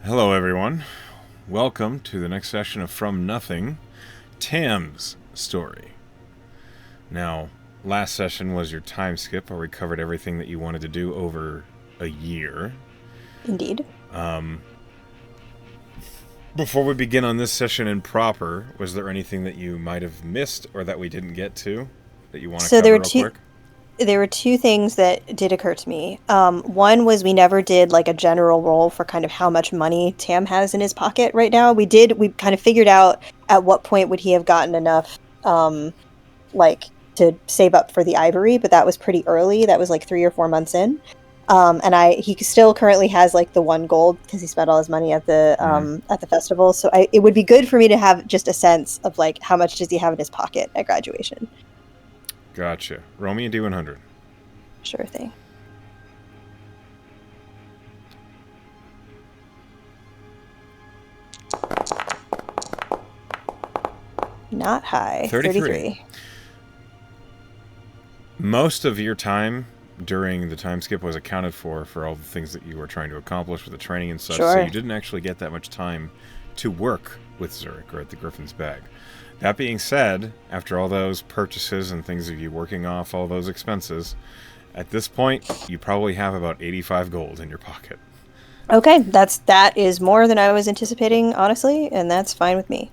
Hello, everyone. Welcome to the next session of From Nothing, Tam's story. Now, last session was your time skip, where we covered everything that you wanted to do over a year. Indeed. Before we begin on this session in proper, was there anything that you might have missed or that we didn't get to that you want to So there cover were real two quick? there were two things that did occur to me. One was we never did like a general roll for kind of how much money Tam has in his pocket right now. We kind of figured out at what point would he have gotten enough like to save up for the ivory, but that was pretty early. That was like 3 or 4 months in. And he still currently has like the 1 gold because he spent all his money at the festival. So it would be good for me to have just a sense of like how much does he have in his pocket at graduation. Gotcha. Roll me a D100. Sure thing. Not high. 33. 33. Most of your time during the time skip was accounted for all the things that you were trying to accomplish with the training and such, so Sure. you didn't actually get that much time to work with Zurich or at the Griffin's Bag. That being said, after all those purchases and things of you working off all those expenses, at this point, you probably have about 85 gold in your pocket. Okay, that is more than I was anticipating, honestly, and that's fine with me.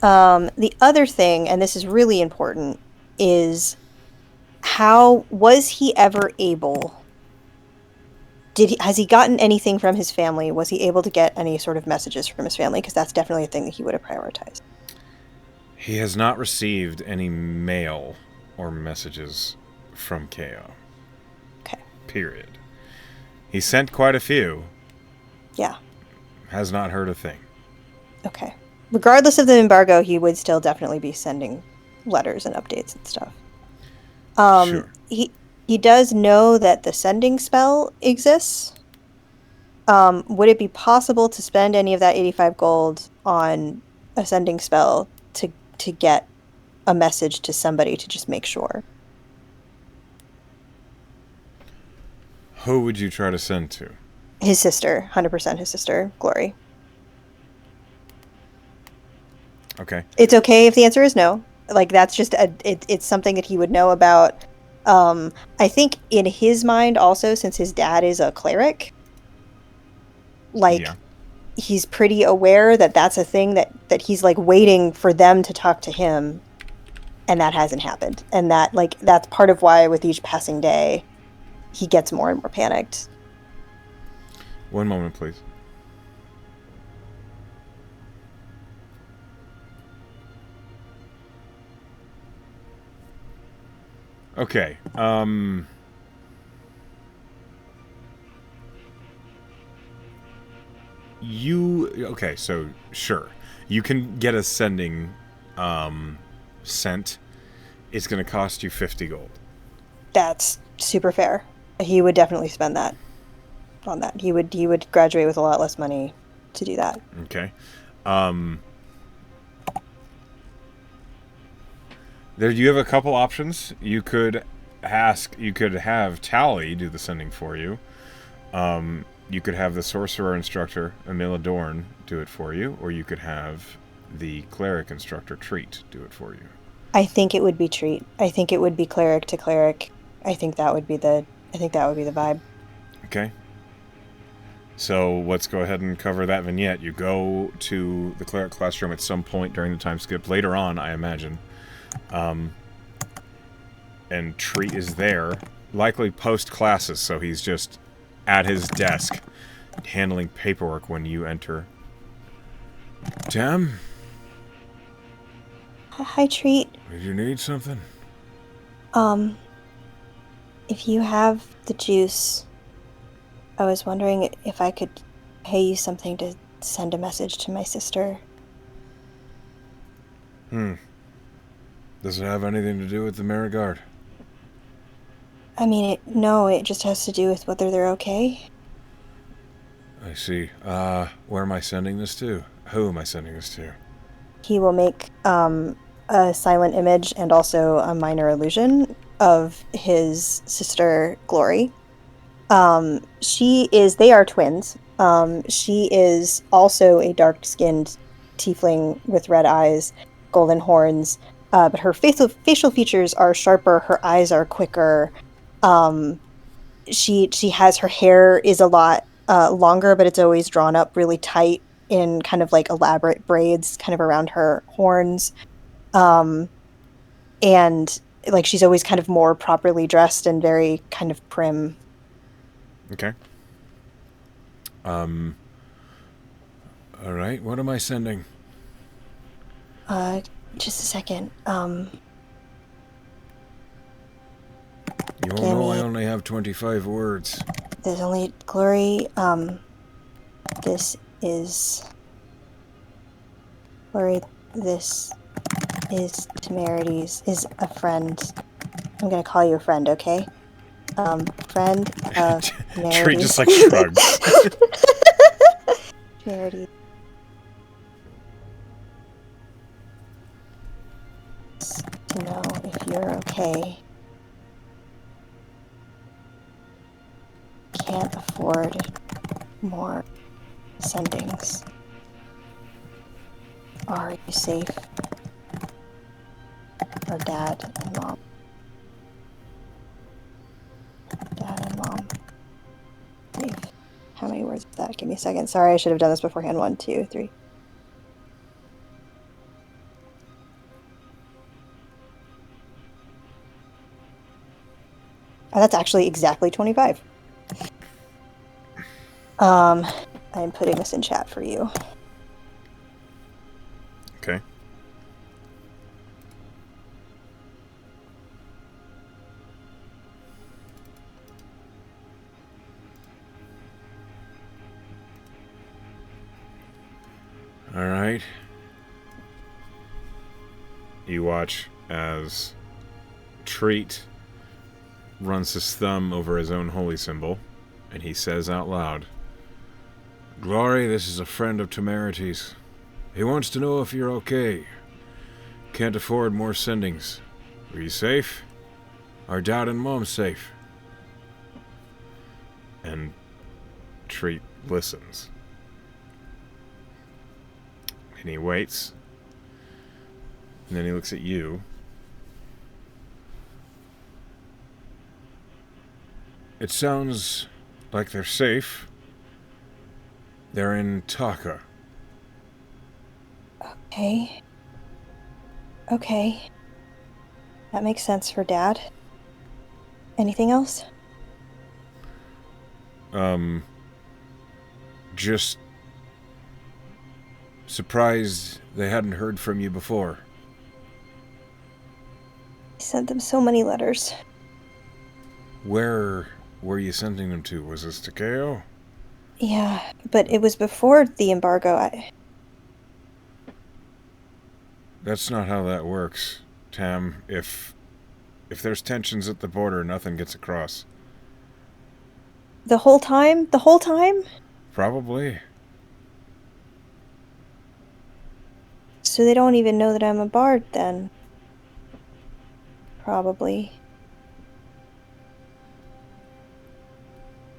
The other thing, and this is really important, is how was he ever able? Has he gotten anything from his family? Was he able to get any sort of messages from his family? Because that's definitely a thing that he would have prioritized. He has not received any mail or messages from KO. Okay. Period. He sent quite a few, Yeah. has not heard a thing. Okay. Regardless of the embargo, he would still definitely be sending letters and updates and stuff. Sure. He does know that the sending spell exists. Would it be possible to spend any of that 85 gold on a sending spell to get a message to somebody to just make sure? Who would you try to send to? His sister, 100% his sister, Glory. Okay. It's okay if the answer is no. Like that's just it's something that he would know about. I think in his mind also, since his dad is a cleric, like Yeah. he's pretty aware that that's a thing that he's like waiting for them to talk to him, and that hasn't happened, and that like that's part of why with each passing day he gets more and more panicked. One moment, please. Okay. Okay, so sure. You can get a sending sent. It's going to cost you 50 gold. That's super fair. He would definitely spend that on that. He would graduate with a lot less money to do that. Okay. Um there you have a couple options. You could have Tally do the sending for you. You could have the sorcerer instructor, Amila Dorn, do it for you, or you could have the cleric instructor, Treat, do it for you. I think it would be treat. I think it would be cleric to cleric. I think that would be the vibe. Okay. So let's go ahead and cover that vignette. You go to the cleric classroom at some point during the time skip, later on, I imagine. And Treat is there, likely post classes, so he's just at his desk handling paperwork when you enter. Tam, Hi, treat. did you need something? Um, if you have the juice, I was wondering if I could pay you something to send a message to my sister. Does it have anything to do with the Marigard? I mean, no, it just has to do with whether they're okay. I see. Where am I sending this to? Who am I sending this to? He will make a silent image and also a minor illusion of his sister Glory, They are twins. She is also a dark-skinned tiefling with red eyes, golden horns, but her facial features are sharper, her eyes are quicker. Um, she has her hair is a lot longer, but it's always drawn up really tight in kind of like elaborate braids kind of around her horns. Um, and like she's always kind of more properly dressed and very kind of prim. Okay. All right. What am I sending? Uh, just a second. You all Give know I me. only have 25 words. There's only Glory. This is Glory. This is Temerity's. Is a friend. I'm gonna call you a friend, okay? Friend of Tree Temerity's. just like shrugs. Temerity. To know if you're okay. Can't afford more sendings. Are you safe? Or dad and mom? Dad and mom. Safe. How many words is that? Give me a second. Sorry, I should have done this beforehand. 1, 2, 3. Oh, that's actually exactly 25. I'm putting this in chat for you. Okay. All right. You watch as Treat runs his thumb over his own holy symbol, and he says out loud, Glory, this is a friend of Temerity's. He wants to know if you're okay. Can't afford more sendings. Are you safe? Are Dad and Mom safe? And Treat listens. And he waits. And then he looks at you. It sounds like they're safe. They're in Taka. Okay. Okay. That makes sense for Dad. Anything else? Just surprised they hadn't heard from you before. I sent them so many letters. Where were you sending them to? Was this Takeo? Yeah, but it was before the embargo. That's not how that works, Tam. If there's tensions at the border, nothing gets across. The whole time? The whole time? Probably. So they don't even know that I'm a bard then. Probably.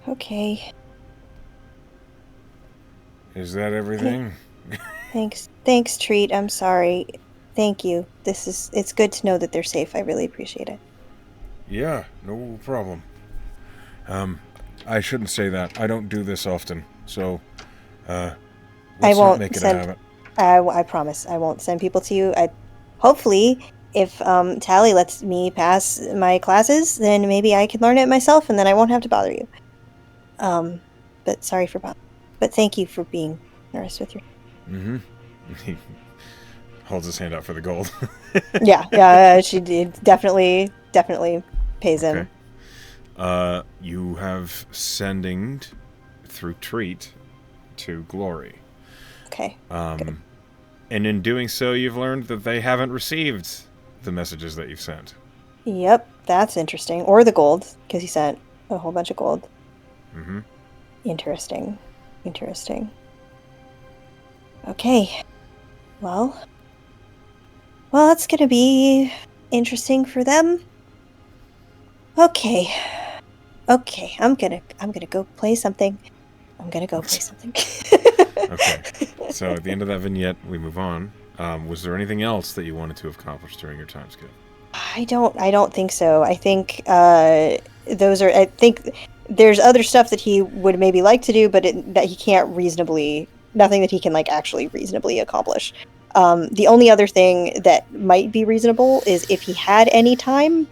Okay. Is that everything? Thanks, Treat. I'm sorry. Thank you. It's good to know that they're safe. I really appreciate it. Yeah, no problem. I shouldn't say that. I don't do this often, so, let's I won't not make it send, a habit. I promise I won't send people to you. Hopefully, if Tally lets me pass my classes, then maybe I can learn it myself, and then I won't have to bother you. But sorry for bothering. But thank you for being generous with your. Mm-hmm. He holds his hand out for the gold. Yeah, she did definitely pays him. Okay. You have sending through Treat to Glory. Okay. And in doing so, you've learned that they haven't received the messages that you've sent. Yep, that's interesting. Or the gold, because he sent a whole bunch of gold. Mm-hmm. Interesting. Okay. Well, that's gonna be interesting for them. Okay. Okay, I'm gonna go play something. Okay. So at the end of that vignette, we move on. Was there anything else that you wanted to accomplish during your time skip? I don't think so. I think those are. I think there's other stuff that he would maybe like to do, but that he can't reasonably. Nothing that he can like actually reasonably accomplish. The only other thing that might be reasonable is if he had any time,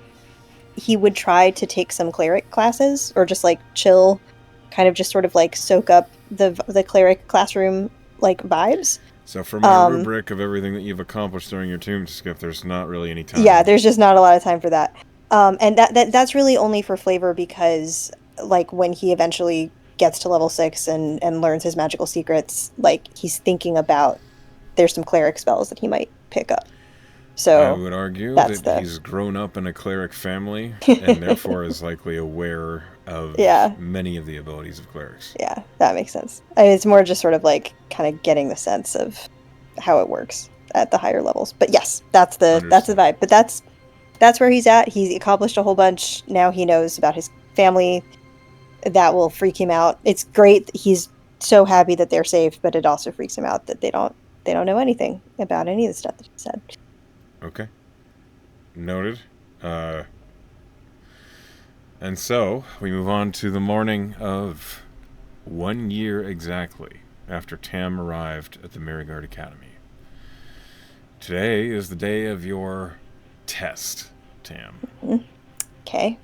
he would try to take some cleric classes or just like chill, kind of just sort of like soak up the cleric classroom like vibes. So for my rubric of everything that you've accomplished during your tomb skip, there's not really any time. Yeah, there's just not a lot of time for that. And that's really only for flavor because like when he eventually gets to level 6 and learns his magical secrets, like he's thinking about there's some cleric spells that he might pick up. So I would argue that he's grown up in a cleric family and therefore is likely aware of many of the abilities of clerics. Yeah, that makes sense. It's more just sort of like kind of getting the sense of how it works at the higher levels. But yes, that's the vibe. But that's where he's at. He's accomplished a whole bunch. Now he knows about his family. That will freak him out. It's great. He's so happy that they're safe, but it also freaks him out that they don't know anything about any of the stuff that he said. Okay. Noted. And so, we move on to the morning of 1 year exactly after Tam arrived at the Mirrorguard Academy. Today is the day of your test, Tam. Mm-hmm. Okay.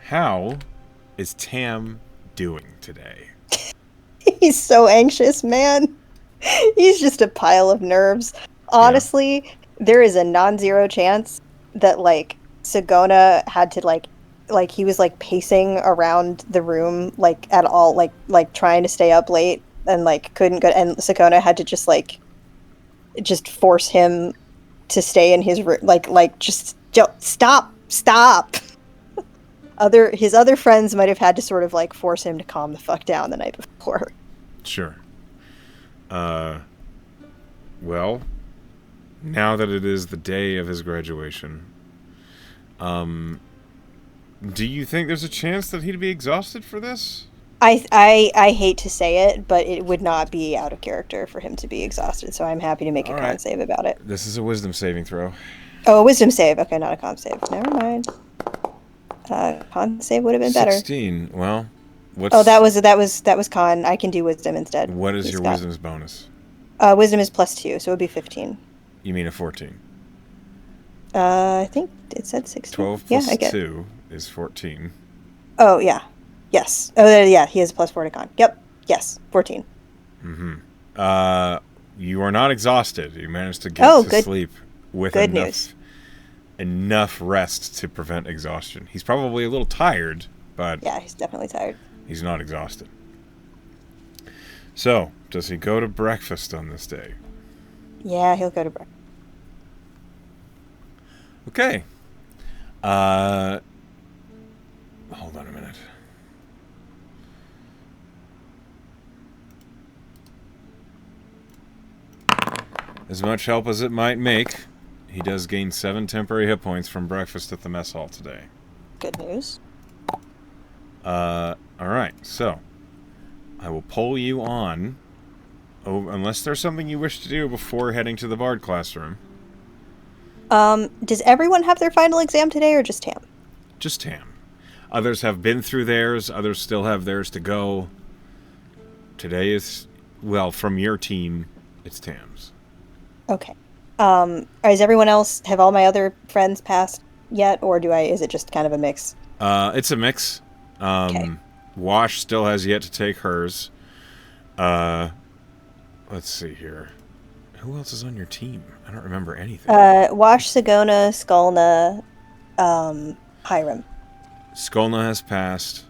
How is Tam doing today? He's so anxious, man. He's just a pile of nerves. Honestly, there is a non-zero chance that like Sagona had to like he was like pacing around the room like at all like trying to stay up late and like couldn't go, and Sagona had to just force him to stay in his room like just stop. His other friends might have had to sort of like force him to calm the fuck down the night before. Sure. Well, now that it is the day of his graduation, do you think there's a chance that he'd be exhausted for this? I hate to say it, but it would not be out of character for him to be exhausted, so I'm happy to make a con save about it. This is a wisdom saving throw. Oh, a wisdom save. Okay, not a con save. Never mind. Con save would have been better. 16. Well, what's... Oh, that was con. I can do wisdom instead. What is your wisdom's bonus? Wisdom is +2, so it would be 15. You mean a 14? I think it said 16. 12 plus 2 is 14. Oh, yeah. Yes. Oh, yeah, he has +4 to con. Yep. Yes, 14. Mm-hmm. You are not exhausted. You managed to get to sleep with enough rest to prevent exhaustion. He's probably a little tired, but... Yeah, he's definitely tired. He's not exhausted. So, does he go to breakfast on this day? Yeah, he'll go to breakfast. Okay. Hold on a minute. As much help as it might make, he does gain 7 temporary hit points from breakfast at the mess hall today. Good news. Alright, so I will pull you on, unless there's something you wish to do before heading to the Bard classroom. Does everyone have their final exam today, or just Tam? Just Tam. Others have been through theirs, others still have theirs to go. Today is, well, from your team, it's Tam's. Okay. Is everyone else, have all my other friends passed yet, or is it just kind of a mix? It's a mix. Okay. Wash still has yet to take hers. Let's see here. Who else is on your team? I don't remember anything. Wash, Sagona, Skulna, Hiram. Skulna has passed.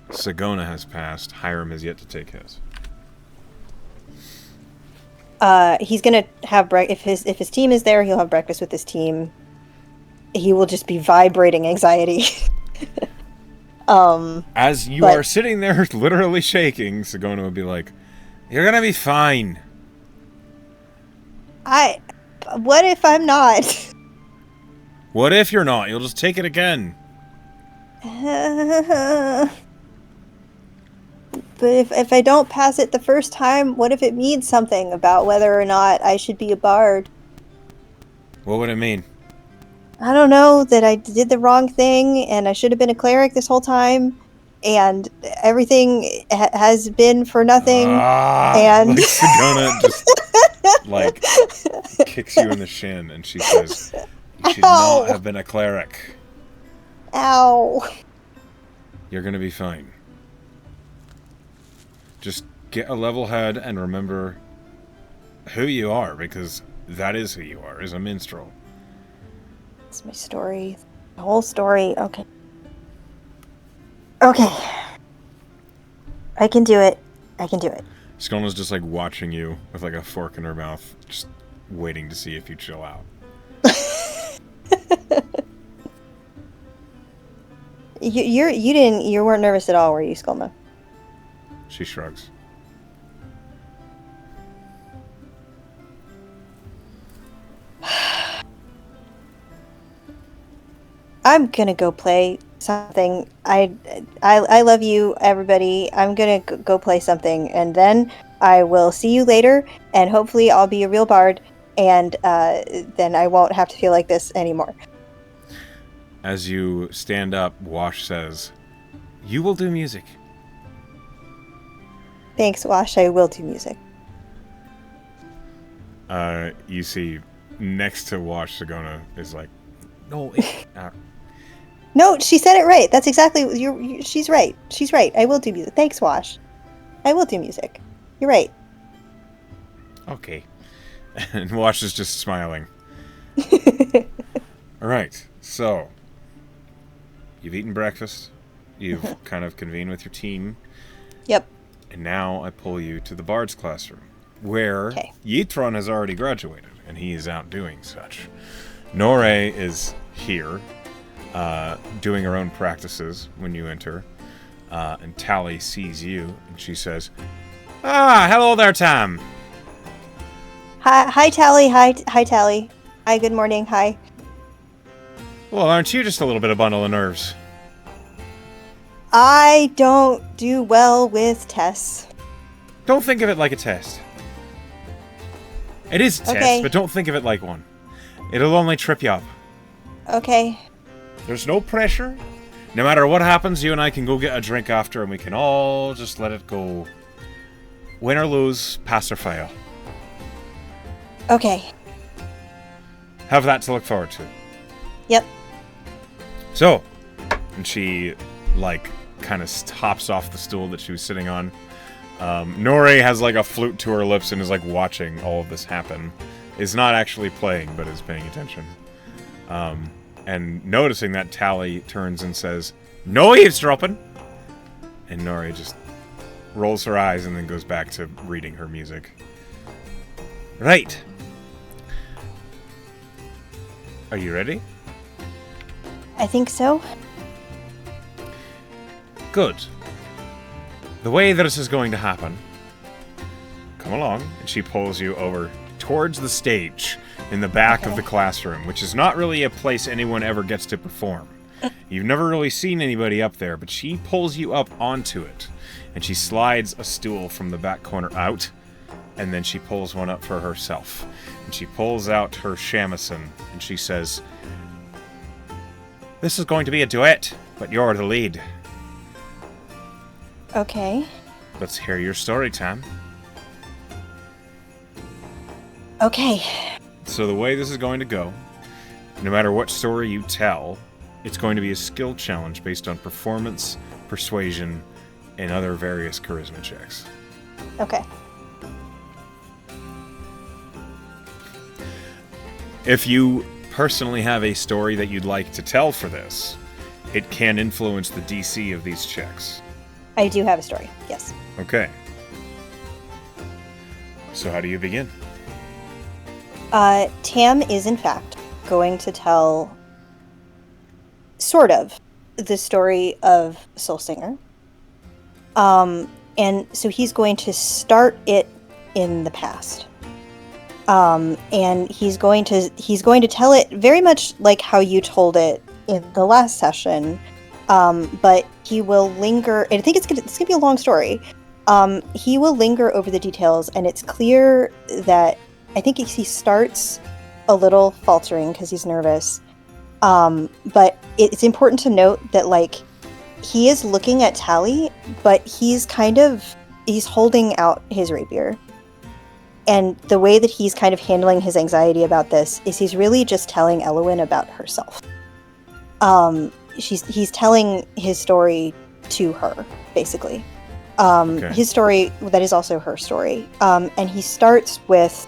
Sagona has passed. Hiram has yet to take his. He's gonna have if his team is there, he'll have breakfast with his team. He will just be vibrating anxiety. As you are sitting there literally shaking, Sagona would be like, "You're gonna be fine." What if I'm not? What if you're not? You'll just take it again. But if I don't pass it the first time, what if it means something about whether or not I should be a bard? What would it mean? I don't know, that I did the wrong thing and I should have been a cleric this whole time, and everything has been for nothing. And like Sedona just like kicks you in the shin, and she says, "You should not have been a cleric. Ow. You're gonna be fine. Just get a level head and remember who you are, because that is who you are, as a minstrel." That's my story. The whole story. Okay. Okay. I can do it. I can do it. Skona's just like watching you with like a fork in her mouth, just waiting to see if you chill out. You weren't nervous at all, were you, Skolma? She shrugs. I'm gonna go play something. I love you, everybody. I'm gonna go play something, and then I will see you later, and hopefully I'll be a real bard, and then I won't have to feel like this anymore. As you stand up, Wash says, "You will do music." Thanks, Wash. I will do music. You see, next to Wash, Sagona is like, "No, No, she said it right. That's exactly she's right. She's right. I will do music. Thanks, Wash. I will do music. You're right. Okay." And Wash is just smiling. All right, so you've eaten breakfast. You've kind of convened with your team. Yep. And now I pull you to the Bard's classroom, where Yitron has already graduated, and he is out doing such. Nore is here, doing her own practices when you enter, and Tally sees you, and she says, "Ah, hello there, Tam." Hi, Tally. Hi, Tally. Hi, good morning. Hi. Well, aren't you just a little bit of bundle of nerves? I don't do well with tests. Don't think of it like a test. It is a test, but don't think of it like one. It'll only trip you up. Okay. There's no pressure. No matter what happens, you and I can go get a drink after, and we can all just let it go. Win or lose, pass or fail. Okay. Have that to look forward to. Yep. So, and she, like, kind of hops off the stool that she was sitting on. Nore has, like, a flute to her lips and is, like, watching all of this happen. Is not actually playing, but is paying attention. And noticing that, Tally turns and says, "No eavesdropping!" And Nore just rolls her eyes and then goes back to reading her music. Right. Are you ready? I think so. Good. The way that this is going to happen... Come along. And she pulls you over towards the stage in the back of the classroom, which is not really a place anyone ever gets to perform. You've never really seen anybody up there, but she pulls you up onto it. And she slides a stool from the back corner out, and then she pulls one up for herself. And she pulls out her shamisen, and she says, "This is going to be a duet, but you're the lead." Okay. Let's hear your story, Tam. Okay. So the way this is going to go, no matter what story you tell, it's going to be a skill challenge based on performance, persuasion, and other various charisma checks. Okay. If you personally have a story that you'd like to tell for this, it can influence the DC of these checks. I do have a story, yes. Okay. So how do you begin? Tam is, in fact, going to tell, sort of, the story of Soul Singer. And so he's going to start it in the past. And he's going to tell it very much like how you told it in the last session, But he will linger, and I think it's gonna be a long story. He will linger over the details, and it's clear that I think he starts a little faltering because he's nervous. But it's important to note that like he is looking at Tally, but he's holding out his rapier. And the way that he's kind of handling his anxiety about this is he's really just telling Eowyn about herself. He's telling his story to her, basically. Okay. His story that is also her story. And he starts with,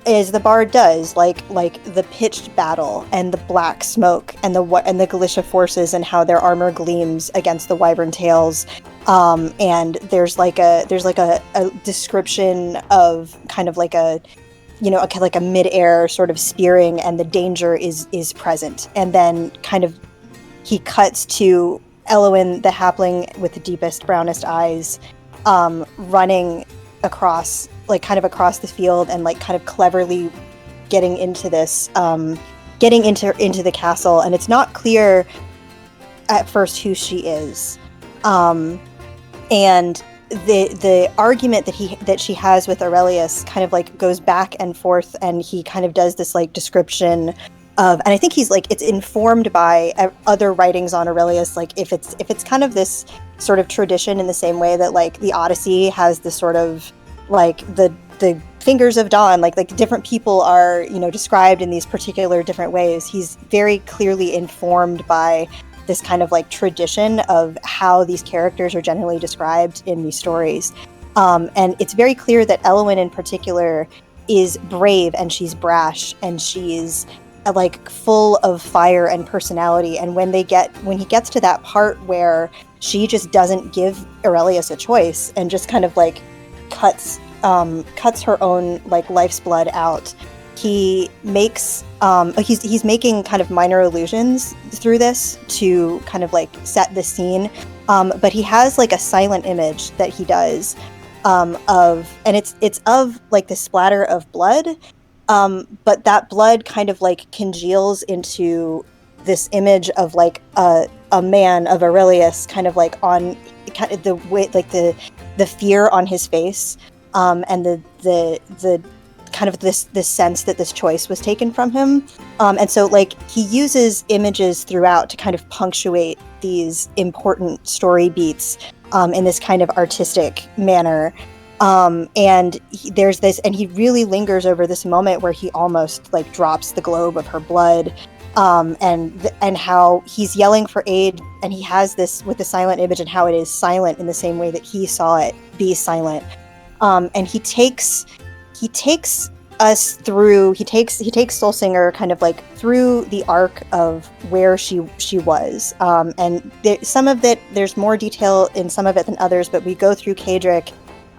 as the bard does, like the pitched battle and the black smoke and the Galicia forces and how their armor gleams against the wyvern tails. And there's like a description of kind of like a mid-air sort of spearing, and the danger is present. And then kind of he cuts to Eowyn, the halfling with the deepest, brownest eyes, running across the field and like kind of cleverly getting into this, getting into the castle. And it's not clear at first who she is. And the argument that she has with Aurelius kind of like goes back and forth, and he kind of does this like description of, and I think he's like, it's informed by other writings on Aurelius, like if it's kind of this sort of tradition in the same way that like the Odyssey has this sort of like the fingers of dawn, like different people are, you know, described in these particular different ways. He's very clearly informed by this kind of like tradition of how these characters are generally described in these stories. And it's very clear that Eowyn in particular is brave, and she's brash, and she's like full of fire and personality. And when he gets to that part where she just doesn't give Aurelius a choice and just kind of like cuts her own like life's blood out, he makes he's making kind of minor allusions through this to kind of like set the scene, but he has like a silent image that he does of, and it's of like the splatter of blood, but that blood kind of like congeals into this image of like a man of Aurelius, kind of like on kind of the way, like the fear on his face, and the kind of this sense that this choice was taken from him. And so like he uses images throughout to kind of punctuate these important story beats in this kind of artistic manner. And there's this, and he really lingers over this moment where he almost like drops the globe of her blood, and how he's yelling for aid, and he has this with the silent image and how it is silent in the same way that he saw it be silent. And he takes us through, he takes Solsinger kind of like through the arc of where she was. And some of it, there's more detail in some of it than others, but we go through Caedric,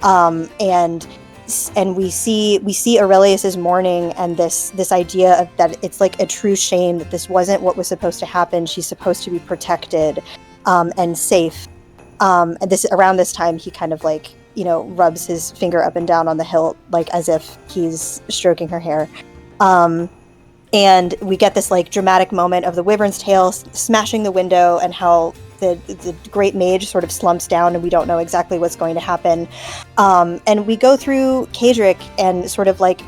and we see Aurelius's mourning, and this idea of that it's like a true shame that this wasn't what was supposed to happen. She's supposed to be protected, and safe. And around this time, he kind of like, you know, rubs his finger up and down on the hilt, like as if he's stroking her hair. And we get this like dramatic moment of the wyvern's tail smashing the window, and how the great mage sort of slumps down, and we don't know exactly what's going to happen. And we go through Caedric and sort of like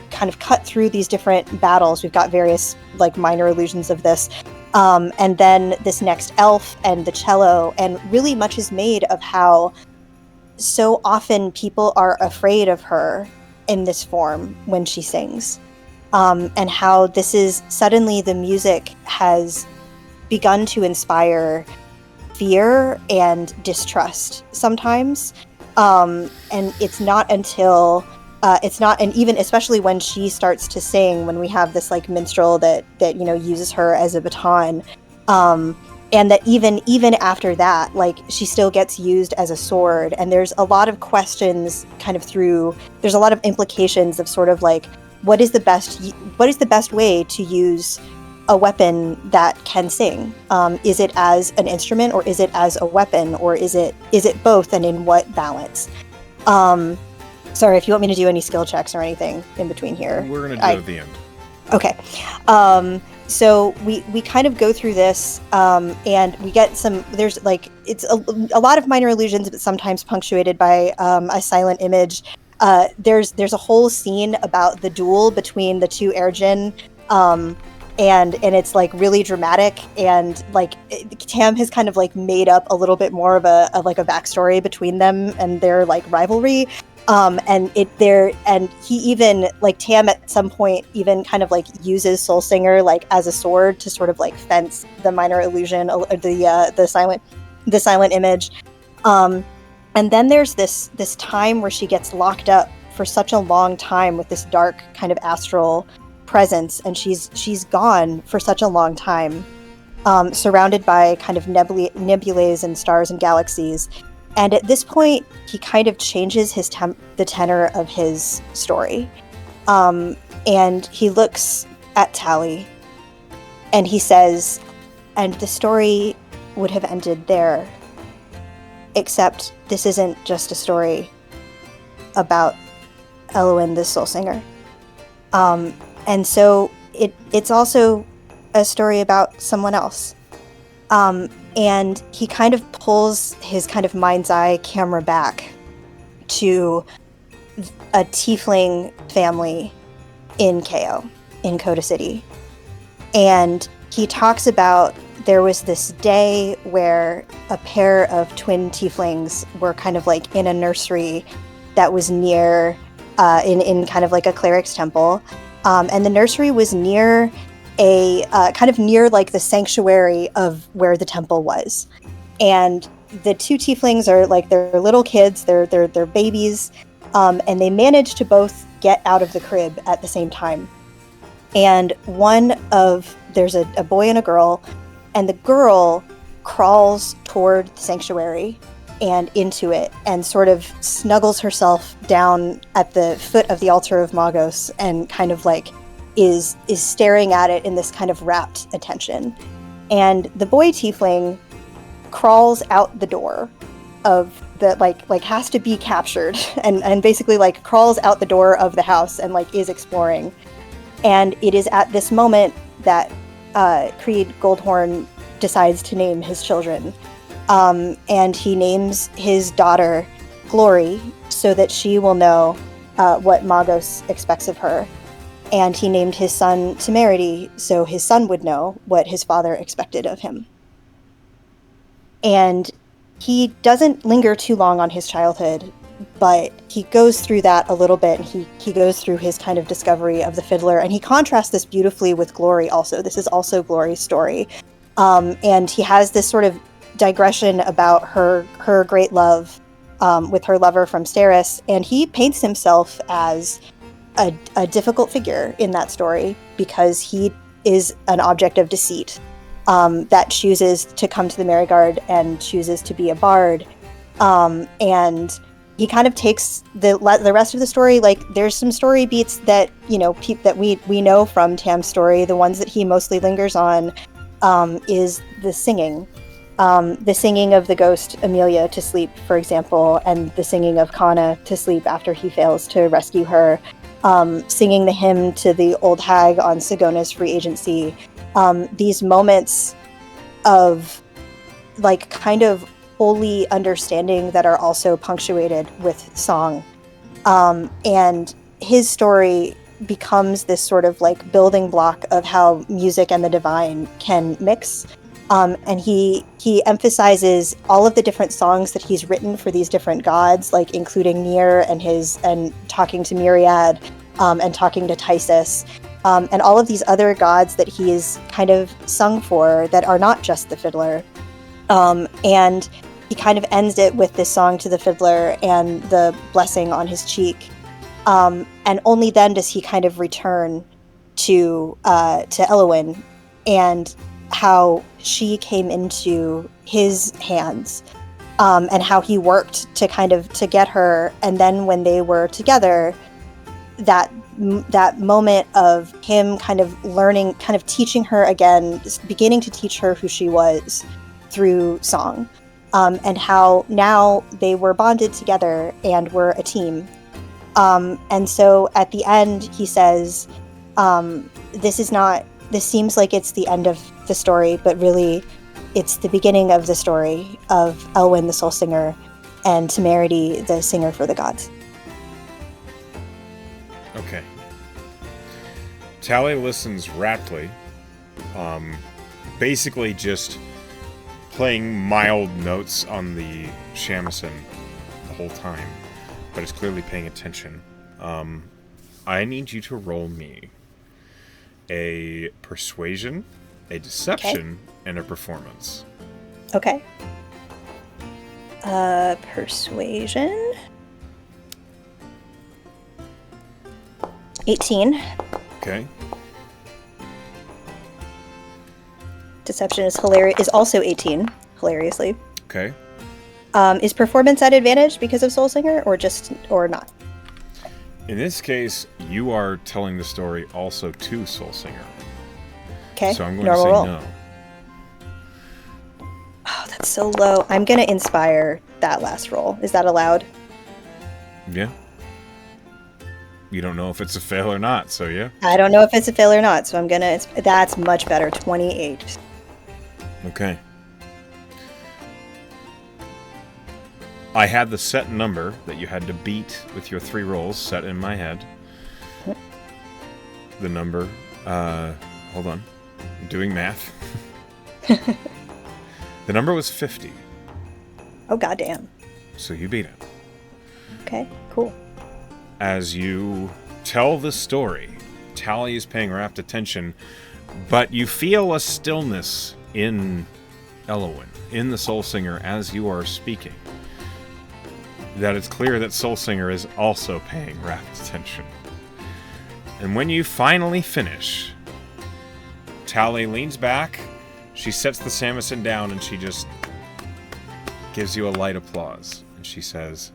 kind of cut through these different battles. We've got various like minor allusions of this. And then this next elf and the cello, and really much is made of how so often people are afraid of her in this form when she sings, and how this is suddenly the music has begun to inspire fear and distrust sometimes, and it's not until and even especially when she starts to sing, when we have this like minstrel that you know uses her as a baton, and that even after that, like she still gets used as a sword. And there's a lot of questions kind of there's a lot of implications of sort of like, what is the best way to use a weapon that can sing? Is it as an instrument, or is it as a weapon, or is it both, and in what balance? Sorry if you want me to do any skill checks or anything in between here. We're gonna do it at the end. Okay. So we kind of go through this, and we get there's like, it's a lot of minor illusions, but sometimes punctuated by a silent image. There's a whole scene about the duel between the two Airjin, and it's like really dramatic, and like Tam has kind of like made up a little bit more of a backstory between them and their like rivalry. And he even, like, Tam at some point even kind of like uses Soul Singer like as a sword to sort of like fence the minor illusion, the silent image. And then there's this time where she gets locked up for such a long time with this dark kind of astral presence, and she's gone for such a long time, surrounded by kind of nebulae and stars and galaxies. And at this point, he kind of changes the tenor of his story. And he looks at Tally, and he says, and the story would have ended there, except this isn't just a story about Elwyn, the Soul Singer. And so it's also a story about someone else. And he kind of pulls his kind of mind's eye camera back to a tiefling family in KO, in Coda City. And he talks about there was this day where a pair of twin tieflings were kind of like in a nursery that was near, in kind of like a cleric's temple. And the nursery was near kind of near like the sanctuary of where the temple was. And the two tieflings are like, they're little kids, they're babies, and they manage to both get out of the crib at the same time. And there's a boy and a girl, and the girl crawls toward the sanctuary and into it, and sort of snuggles herself down at the foot of the altar of Magos, and kind of like is staring at it in this kind of rapt attention. And the boy tiefling crawls out the door of the like has to be captured, and basically like crawls out the door of the house and like is exploring. And it is at this moment that Creed Goldhorn decides to name his children. And he names his daughter Glory so that she will know what Magos expects of her. And he named his son Temerity so his son would know what his father expected of him. And he doesn't linger too long on his childhood, but he goes through that a little bit. He goes through his kind of discovery of the fiddler, and he contrasts this beautifully with Glory also. This is also Glory's story. And he has this sort of digression about her great love with her lover from Steris, and he paints himself as a difficult figure in that story because he is an object of deceit that chooses to come to the Merigard and chooses to be a bard. And he kind of takes the rest of the story, like there's some story beats that, you know, that we know from Tam's story. The ones that he mostly lingers on is the singing. The singing of the ghost Amelia to sleep, for example, and the singing of Kana to sleep after he fails to rescue her. Singing the hymn to the old hag on Sigona's free agency. These moments of like kind of holy understanding that are also punctuated with song. And his story becomes this sort of like building block of how music and the divine can mix. And he emphasizes all of the different songs that he's written for these different gods, like including Nier and talking to Myriad, and talking to Tysus, and all of these other gods that he's kind of sung for that are not just the fiddler. And he kind of ends it with this song to the fiddler and the blessing on his cheek. And only then does he kind of return to Elwyn and how she came into his hands, and how he worked to get her. And then when they were together, that moment of him kind of learning, kind of teaching her again, beginning to teach her who she was through song, and how now they were bonded together and were a team. And so at the end, he says, This is not. This seems like it's the end of the story, but really, it's the beginning of the story of Elwyn, the Soul Singer, and Temerity, the singer for the gods. Okay. Tally listens raptly, basically just playing mild notes on the shamisen the whole time, but is clearly paying attention. I need you to roll me a persuasion, a deception, and a performance. Okay. Persuasion. 18. Okay. Deception is hilarious. Is also 18. Hilariously. Okay. Is performance at advantage because of Soul Singer, or not? In this case, you are telling the story also to Soul Singer. Okay. So I'm going Normal to say roll. no. Oh, that's so low. I'm gonna inspire that last roll. Is that allowed? Yeah. You don't know if it's a fail or not, so yeah. I don't know if it's a fail or not, so I'm gonna. That's much better. 28. Okay. I had the set number that you had to beat with your 3 rolls set in my head. The number, hold on. I'm doing math. The number was 50. Oh, goddamn. So you beat it. Okay, cool. As you tell the story, Tally is paying rapt attention, but you feel a stillness in Elwyn, in the Soul Singer, as you are speaking. That it's clear that Soul Singer is also paying rapt attention. And when you finally finish, Tally leans back, she sets the samisen down, and she just gives you a light applause. And she says,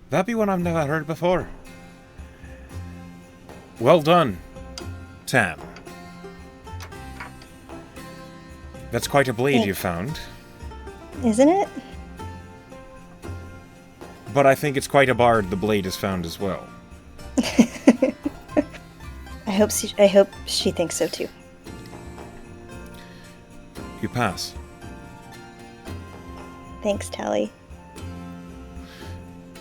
"That be one I've never heard before. Well done, Tam. That's quite a blade you found. Isn't it? But I think it's quite a bard the blade is found as well." I hope she thinks so too. You pass. Thanks, Tally.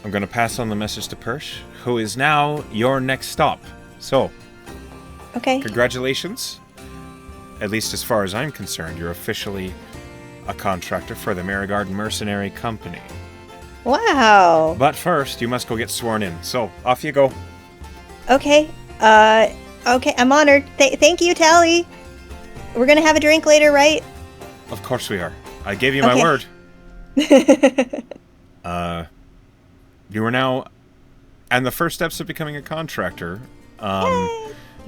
I'm going to pass on the message to Persh, who is now your next stop. So, Okay. congratulations. At least as far as I'm concerned, you're officially a contractor for the Marigarden Mercenary Company. Wow. But first, you must go get sworn in. So, off you go. Okay. Okay, I'm honored. Thank you, Tally. We're gonna have a drink later, right? Of course we are. I gave you my Okay. word. You are now... And the first steps of becoming a contractor.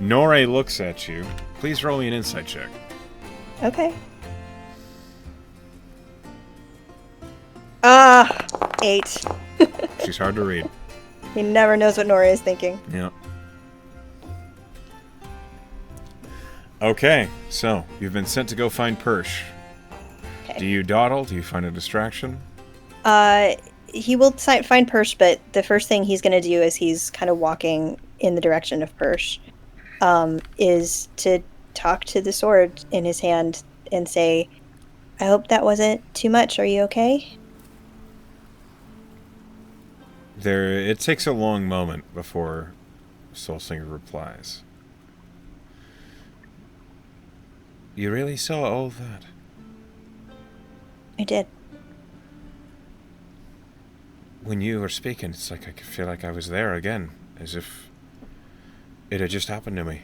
Nore looks at you. Please roll me an insight check. Okay. 8. She's hard to read. He never knows what Nora is thinking. Yeah. Okay, so you've been sent to go find Persh. Okay. Do you dawdle? Do you find a distraction? He will find Persh, but the first thing he's gonna do is he's kind of walking in the direction of Persh, is to talk to the sword in his hand and say, "I hope that wasn't too much. Are you okay?" It takes a long moment before Soul Singer replies. You really saw all that? I did. When you were speaking, it's like I could feel like I was there again, as if it had just happened to me.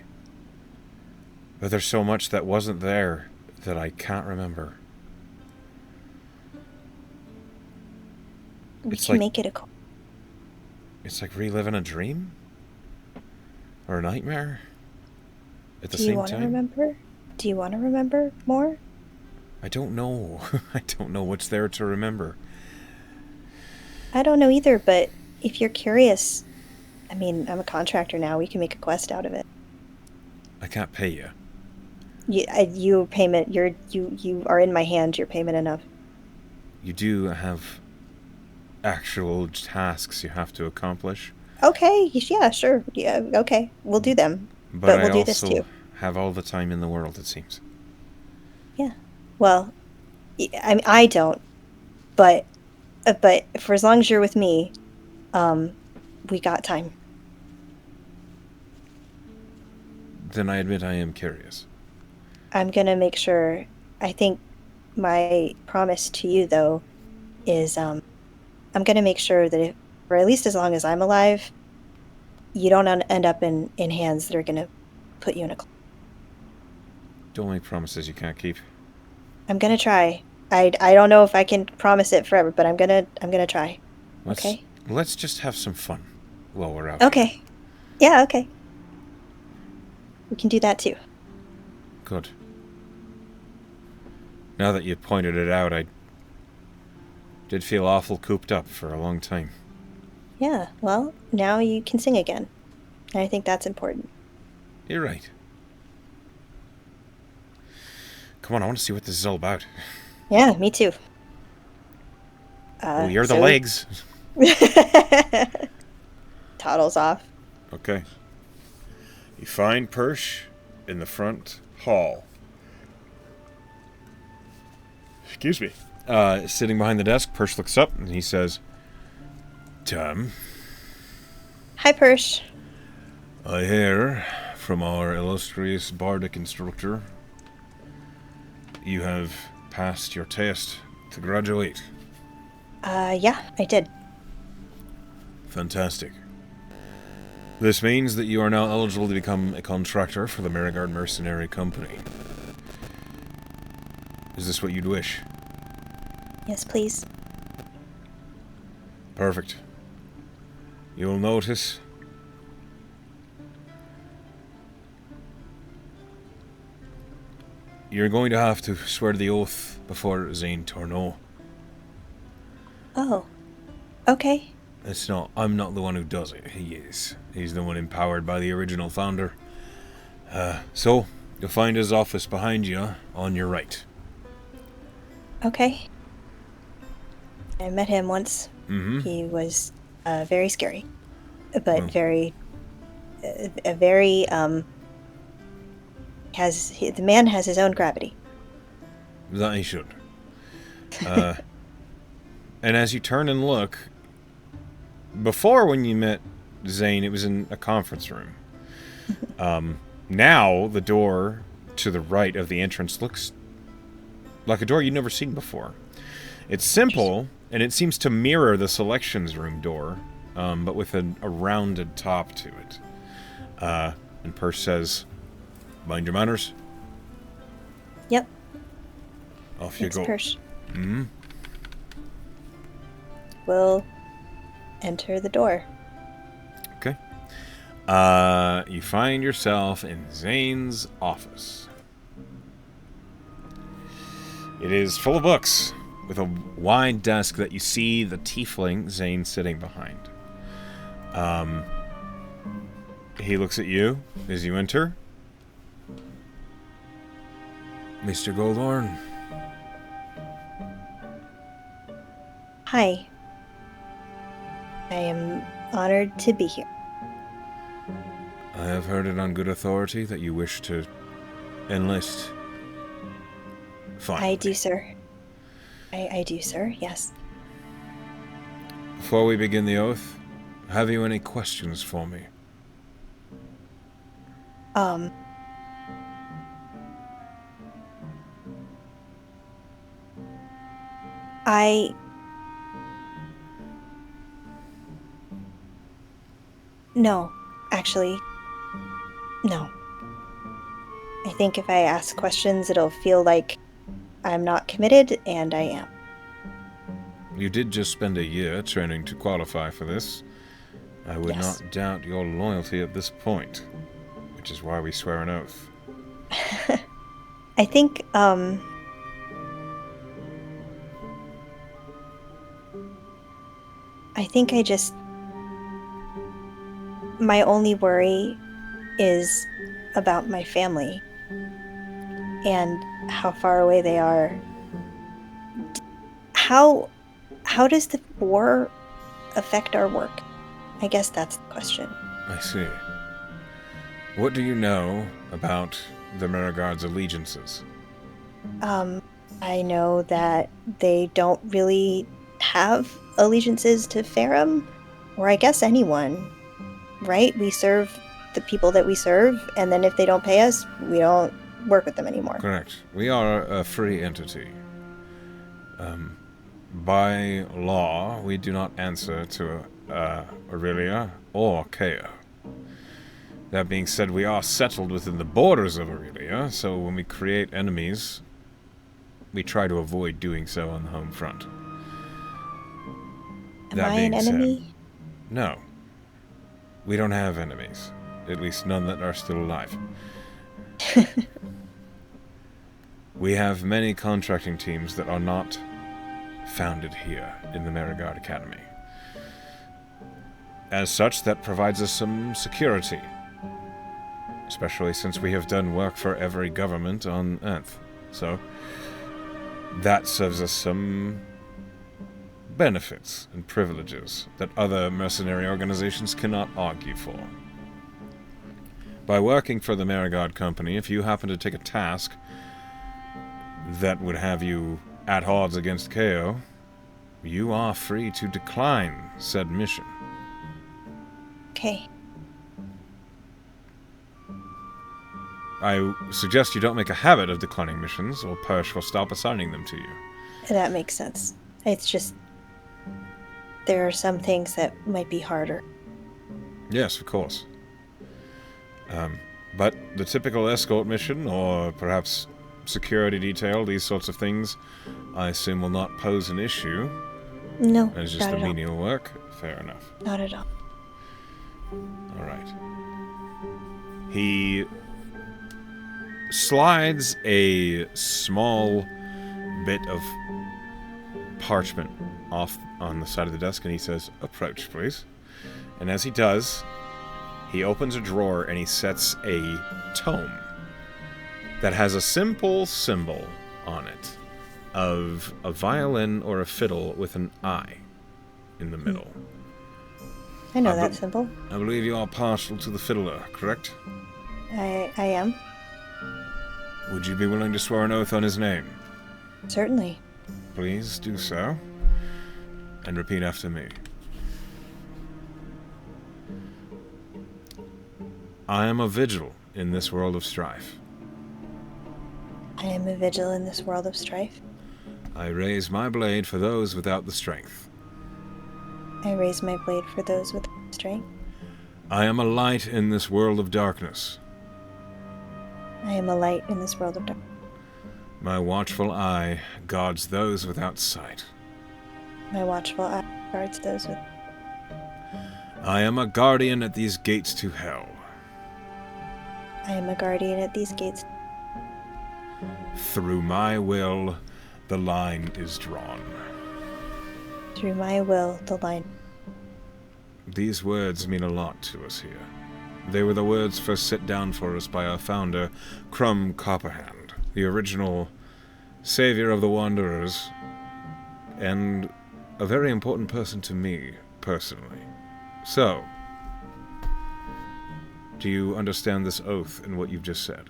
But there's so much that wasn't there that I can't remember. We It's can like- make it a. It's like reliving a dream? Or a nightmare? At the Do you same want to time? remember? Do you want to remember more? I don't know. I don't know what's there to remember. I don't know either, but if you're curious, I mean, I'm a contractor now. We can make a quest out of it. I can't pay you. You payment. You are in my hand. Your payment enough. You do have actual tasks you have to accomplish. Okay. Yeah. Sure. Yeah. Okay. We'll do them. But But I we'll do this also too. have all the time in the world, it seems. Yeah. Well, I mean, I don't, but for as long as you're with me, um, we got time. Then I admit I am curious. I'm gonna make sure. I think my promise to you, though, is I'm gonna make sure that if, for at least as long as I'm alive, you don't end up in hands that are gonna put you in a. Don't make promises you can't keep. I'm gonna try. I don't know if I can promise it forever, but I'm gonna try. Let's Okay. let's just have some fun while we're out here. Okay. Yeah. Okay. We can do that too. Good. Now that you pointed it out, I did feel awful cooped up for a long time. Yeah. Well, now you can sing again. And I think that's important. You're right. Come on, I want to see what this is all about. Yeah. Me too. Oh, you're the So we legs. toddles off. Okay. You find Persh in the front hall. Excuse me. Sitting behind the desk, Persh looks up and he says, Tom, Hi, Persh. I hear from our illustrious bardic instructor you have passed your test to graduate. Yeah, I did. Fantastic. This means that you are now eligible to become a contractor for the Merigard Mercenary Company. Is this what you'd wish? Yes, please. Perfect. You'll notice you're going to have to swear the oath before Zane Torno. Oh, okay. I'm not the one who does it. He is. He's the one empowered by the original founder. So, you'll find his office behind you on your right. Okay. I met him once. Mm-hmm. He was very scary, but Well. very, a very the man has his own gravity. That he should. And as you turn and look, before when you met Zane, it was in a conference room. Now the door to the right of the entrance looks like a door you've never seen before. It's simple, and it seems to mirror the selections room door, but with a rounded top to it. And Persh says, mind your manners. Yep. Off Thanks, you go. Persh. Mm-hmm. We'll enter the door. Okay. You find yourself in Zane's office. It is full of books, with a wide desk that you see the tiefling Zane sitting behind. He looks at you as you enter. Mr. Goldhorn. Hi. I am honored to be here. I have heard it on good authority that you wish to enlist. Fine. I do, sir. I do, sir. Yes. Before we begin the oath, have you any questions for me? I... No, actually, no. I think if I ask questions, it'll feel like I'm not committed, and I am. You did just spend a year training to qualify for this. I would Yes. not doubt your loyalty at this point, which is why we swear an oath. I think, I just... My only worry is about my family and how far away they are. How does the war affect our work? I guess that's the question. I see. What do you know about the Merigard's allegiances? I know that they don't really have allegiances to Farum, or I guess anyone, right? We serve the people that we serve, and then if they don't pay us, we don't work with them anymore. Correct. We are a free entity. By law, we do not answer to Aurelia or Keo. That being said, we are settled within the borders of Aurelia, so when we create enemies, we try to avoid doing so on the home front. Am I an enemy? No. We don't have enemies. At least none that are still alive. We have many contracting teams that are not founded here in the Merigard Academy. As such, that provides us some security. Especially since we have done work for every government on Earth. So, that serves us some benefits and privileges that other mercenary organizations cannot argue for. By working for the Merigard Company, if you happen to take a task that would have you at odds against Keo, you are free to decline said mission. Okay. I suggest you don't make a habit of declining missions, or Persh will stop assigning them to you. That makes sense. It's just there are some things that might be harder. Yes, of course. But the typical escort mission, or perhaps security detail, these sorts of things, I assume will not pose an issue. No, It's just the menial work. Fair enough. Not at all. All right. He slides a small bit of parchment off on the side of the desk, and he says, "Approach, please." And as he does, he opens a drawer and he sets a tome that has a simple symbol on it of a violin or a fiddle with an eye in the middle. I know that symbol. I believe you are partial to the fiddler, correct? I am. Would you be willing to swear an oath on his name? Certainly. Please do so. And repeat after me. I am a vigil in this world of strife. I am a vigil in this world of strife. I raise my blade for those without the strength. I raise my blade for those with strength. I am a light in this world of darkness. I am a light in this world of darkness. My watchful eye guards those without sight. My watchful eye guards those with... I am a guardian at these gates to hell. I am a guardian at these gates. Through my will, the line is drawn. Through my will, the line... These words mean a lot to us here. They were the words first set down for us by our founder, Crumb Copperhand, the original savior of the Wanderers, and a very important person to me, personally. So, do you understand this oath and what you've just said?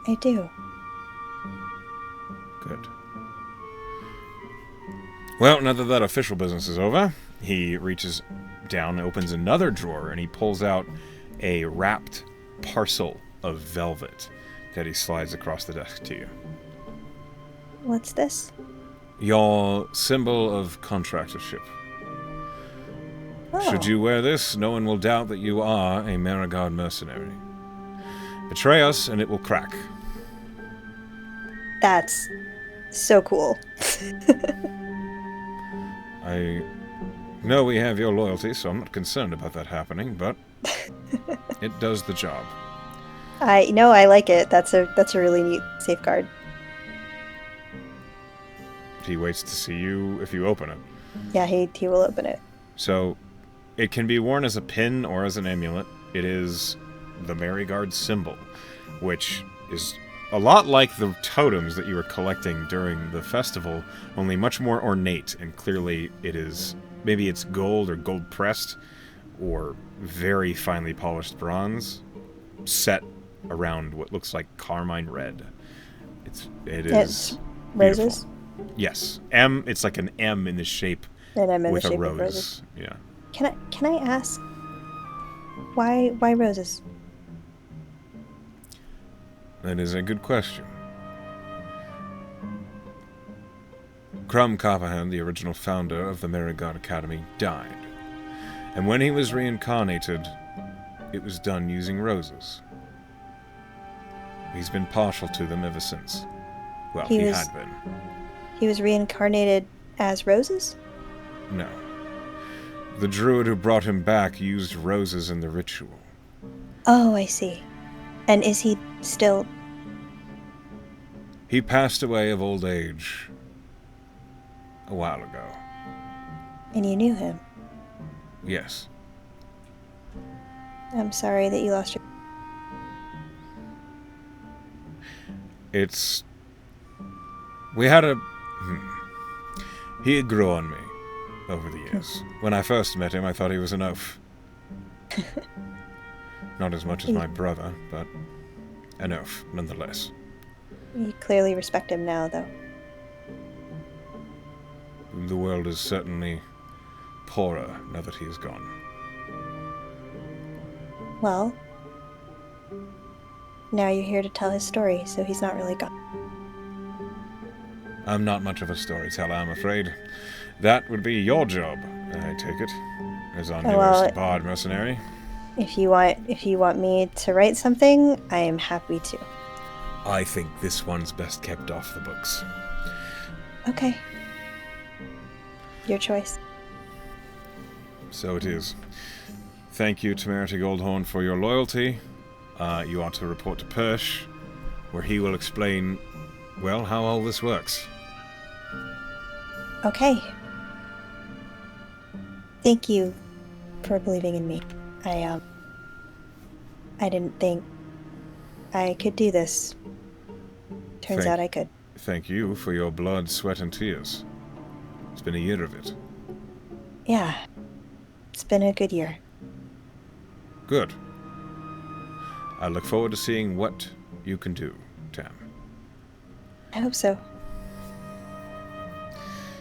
I do. Good. Well, now that that official business is over, he reaches down, opens another drawer, and he pulls out a wrapped parcel of velvet that he slides across the desk to you. What's this? Your symbol of contractorship. Oh. Should you wear this, no one will doubt that you are a Merigard mercenary. Betray us, and it will crack. That's so cool. I know we have your loyalty, so I'm not concerned about that happening, but it does the job. I like it. That's a really neat safeguard. He waits to see you if you open it. Yeah, he will open it. So, it can be worn as a pin or as an amulet. It is the Merigard symbol, which is a lot like the totems that you were collecting during the festival, only much more ornate, and clearly it is, maybe it's gold or gold pressed, or very finely polished bronze, set around what looks like carmine red. It is It's beautiful. roses. Yes, it's like an M in the shape And I'm in with the a shape rose. of roses. Yeah. Can I ask why roses? That is a good question. Crumb Copperhand, the original founder of the Merigod Academy, died. And when he was reincarnated, it was done using roses. He's been partial to them ever since. Well, he had been. He was reincarnated as roses? No. The druid who brought him back used roses in the ritual. Oh, I see. And is he still... He passed away of old age a while ago. And you knew him? Yes. I'm sorry that you lost your... We had a... He grew on me over the years. When I first met him, I thought he was an oaf. Not as much as my brother, but an oaf, nonetheless. You clearly respect him now, though. The world is certainly poorer now that he is gone. Well, now you're here to tell his story, so he's not really gone. I'm not much of a storyteller, I'm afraid. That would be your job, I take it, as our newest bard mercenary. If you want me to write something, I am happy to. I think this one's best kept off the books. Okay. Your choice. So it is. Thank you, Temerity Goldhorn, for your loyalty. You are to report to Persh, where he will explain, well, how all this works. Okay. Thank you for believing in me. I didn't think I could do this. Turns out I could. Thank you for your blood, sweat, and tears. It's been a year of it. Yeah. It's been a good year. Good. I look forward to seeing what you can do, Tam. I hope so.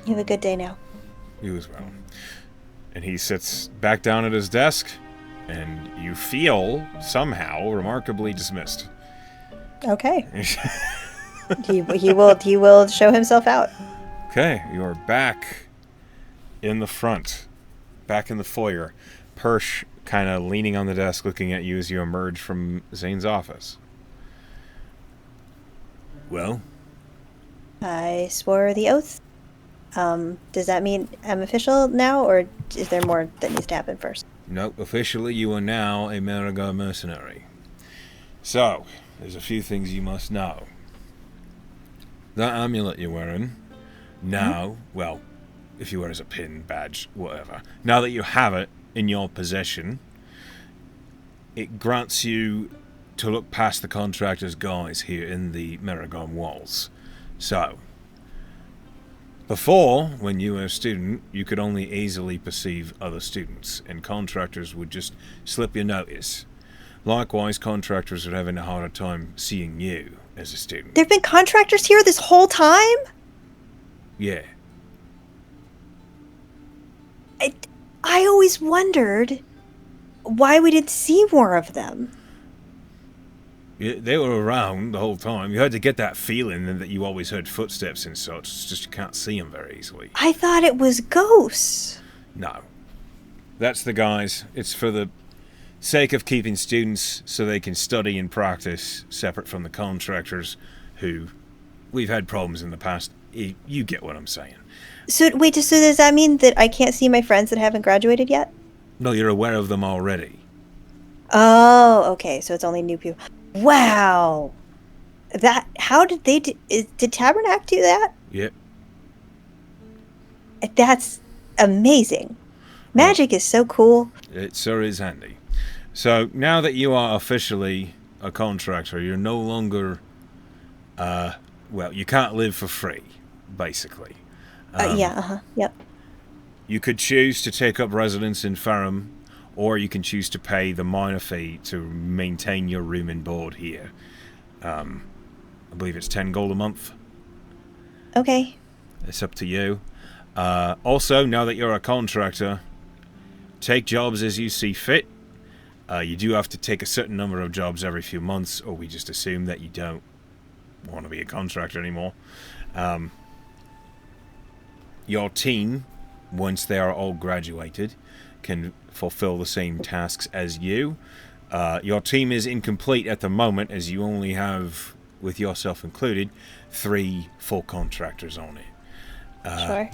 You have a good day now. You as well. And he sits back down at his desk, and you feel, somehow, remarkably dismissed. Okay. he will show himself out. Okay, you are back in the front, back in the foyer. Persh kind of leaning on the desk, looking at you as you emerge from Zane's office. Well? I swore the oath. Does that mean I'm official now, or is there more that needs to happen first? No, officially you are now a Merigod mercenary. So, there's a few things you must know. That amulet you're wearing, now, well, if you wear it as a pin, badge, whatever, now that you have it in your possession, it grants you to look past the contractor's guise here in the Merigod walls. So, before, when you were a student, you could only easily perceive other students, and contractors would just slip you notice. Likewise, contractors are having a harder time seeing you as a student. There've been contractors here this whole time? Yeah. I always wondered why we didn't see more of them. Yeah, they were around the whole time. You had to get that feeling that you always heard footsteps and such. It's just you can't see them very easily. I thought it was ghosts. No. That's the guys. It's for the sake of keeping students so they can study and practice separate from the contractors who we've had problems in the past. You get what I'm saying. So wait, so does that mean that I can't see my friends that haven't graduated yet? No, you're aware of them already. Oh, okay. So it's only new people. Wow. How did they did Tabernac do that? Yep. That's amazing. Magic is so cool. It sure is handy. So now that you are officially a contractor, you're no longer, well, you can't live for free, basically. Yep. You could choose to take up residence in Farum, or you can choose to pay the minor fee to maintain your room and board here. I believe it's 10 gold a month. Okay. It's up to you. Also, now that you're a contractor, take jobs as you see fit. You do have to take a certain number of jobs every few months, or we just assume that you don't want to be a contractor anymore. Your team, once they are all graduated, can fulfill the same tasks as you. Your team is incomplete at the moment, as you only have, with yourself included, 3 full contractors on it. Sure.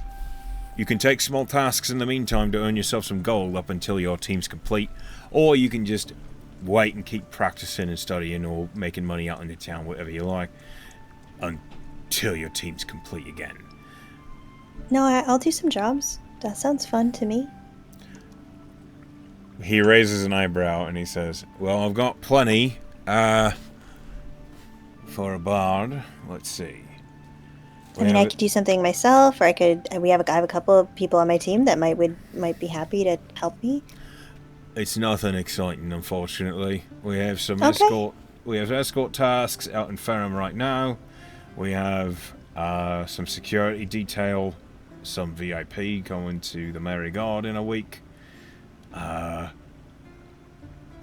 You can take small tasks in the meantime to earn yourself some gold up until your team's complete, or you can just wait and keep practicing and studying or making money out in the town, whatever you like, until your team's complete again. No, I'll do some jobs. That sounds fun to me. He raises an eyebrow and he says, well, I've got plenty for a bard. Let's see. I mean, I could do something myself, or I have a couple of people on my team that might be happy to help me. It's nothing exciting, unfortunately. We have some Okay. escort tasks out in Ferrum right now. We have some security detail, some VIP going to the Merry God in a week.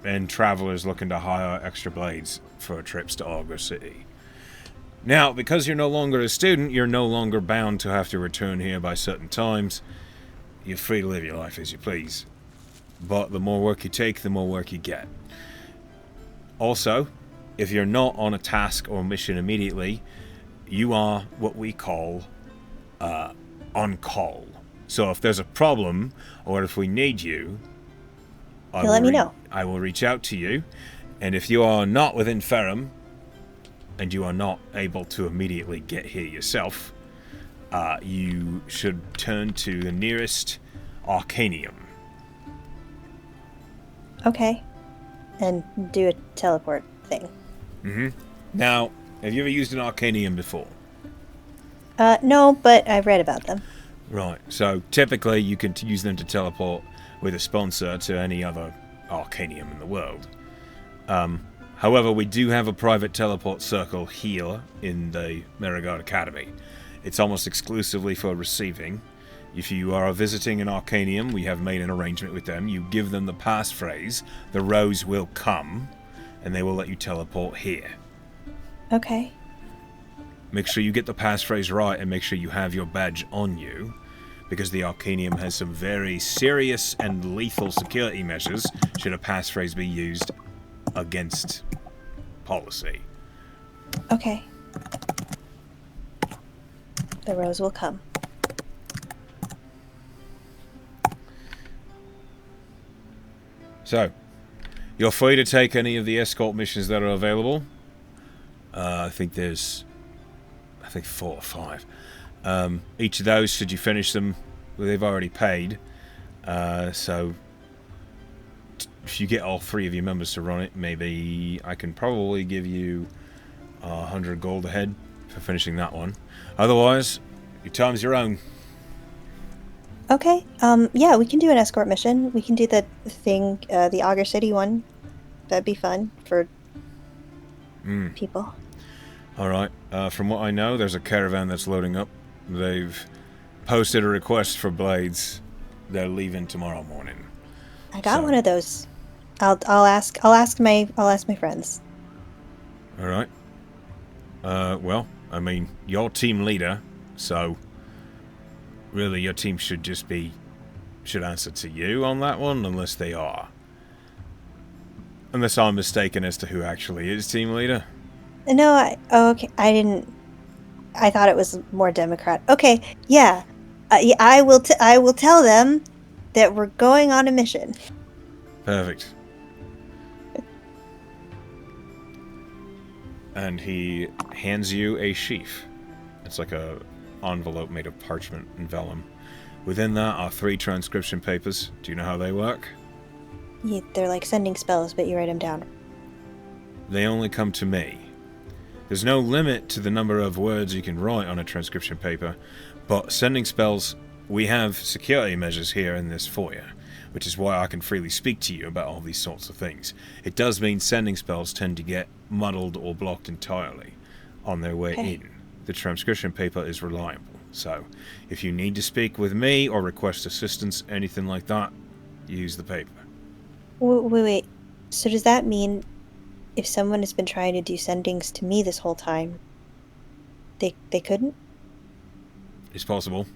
And travelers looking to hire extra blades for trips to Augur City. Now, because you're no longer a student, you're no longer bound to have to return here by certain times. You're free to live your life as you please. But the more work you take, the more work you get. Also, if you're not on a task or mission immediately, you are what we call on call. So if there's a problem, or if we need you, Let me know. I will reach out to you. And if you are not within Ferrum, and you are not able to immediately get here yourself, you should turn to the nearest Arcanium. Okay. And do a teleport thing. Mm-hmm. Now, have you ever used an Arcanium before? No, but I've read about them. Right, so typically you can use them to teleport with a sponsor to any other Arcanium in the world. However, we do have a private teleport circle here in the Merigard Academy. It's almost exclusively for receiving. If you are visiting an Arcanium, we have made an arrangement with them. You give them the passphrase, the Rose will come, and they will let you teleport here. Okay. Make sure you get the passphrase right and make sure you have your badge on you, because the Arcanium has some very serious and lethal security measures should a passphrase be used against policy. Okay. The Rose will come. So, you're free to take any of the escort missions that are available. I think there's 4 or 5. Each of those, should you finish them, well, they've already paid. So if you get all 3 of your members to run it, maybe I can probably give you 100 gold ahead for finishing that one. Otherwise, your time's your own. Okay. Yeah, we can do an escort mission. We can do the thing, the Augur City one. That'd be fun for people. Alright, from what I know, there's a caravan that's loading up. They've posted a request for blades. They're leaving tomorrow morning. I got one of those. I'll ask my friends. Alright. Well, I mean, you're team leader, so really your team should answer to you on that one, unless they are. Unless I'm mistaken as to who actually is team leader. No, okay. I thought it was more Democrat. Okay, yeah. Yeah, I will tell them that we're going on a mission. Perfect. And he hands you a sheaf. It's like a envelope made of parchment and vellum. Within that are 3 transcription papers. Do you know how they work? Yeah, they're like sending spells, but you write them down. They only come to me. There's no limit to the number of words you can write on a transcription paper, but sending spells, we have security measures here in this foyer. which is why I can freely speak to you about all these sorts of things. It does mean sending spells tend to get muddled or blocked entirely on their way in. The transcription paper is reliable, so if you need to speak with me or request assistance, anything like that, use the paper. Wait. So does that mean if someone has been trying to do sendings to me this whole time, they couldn't? It's possible.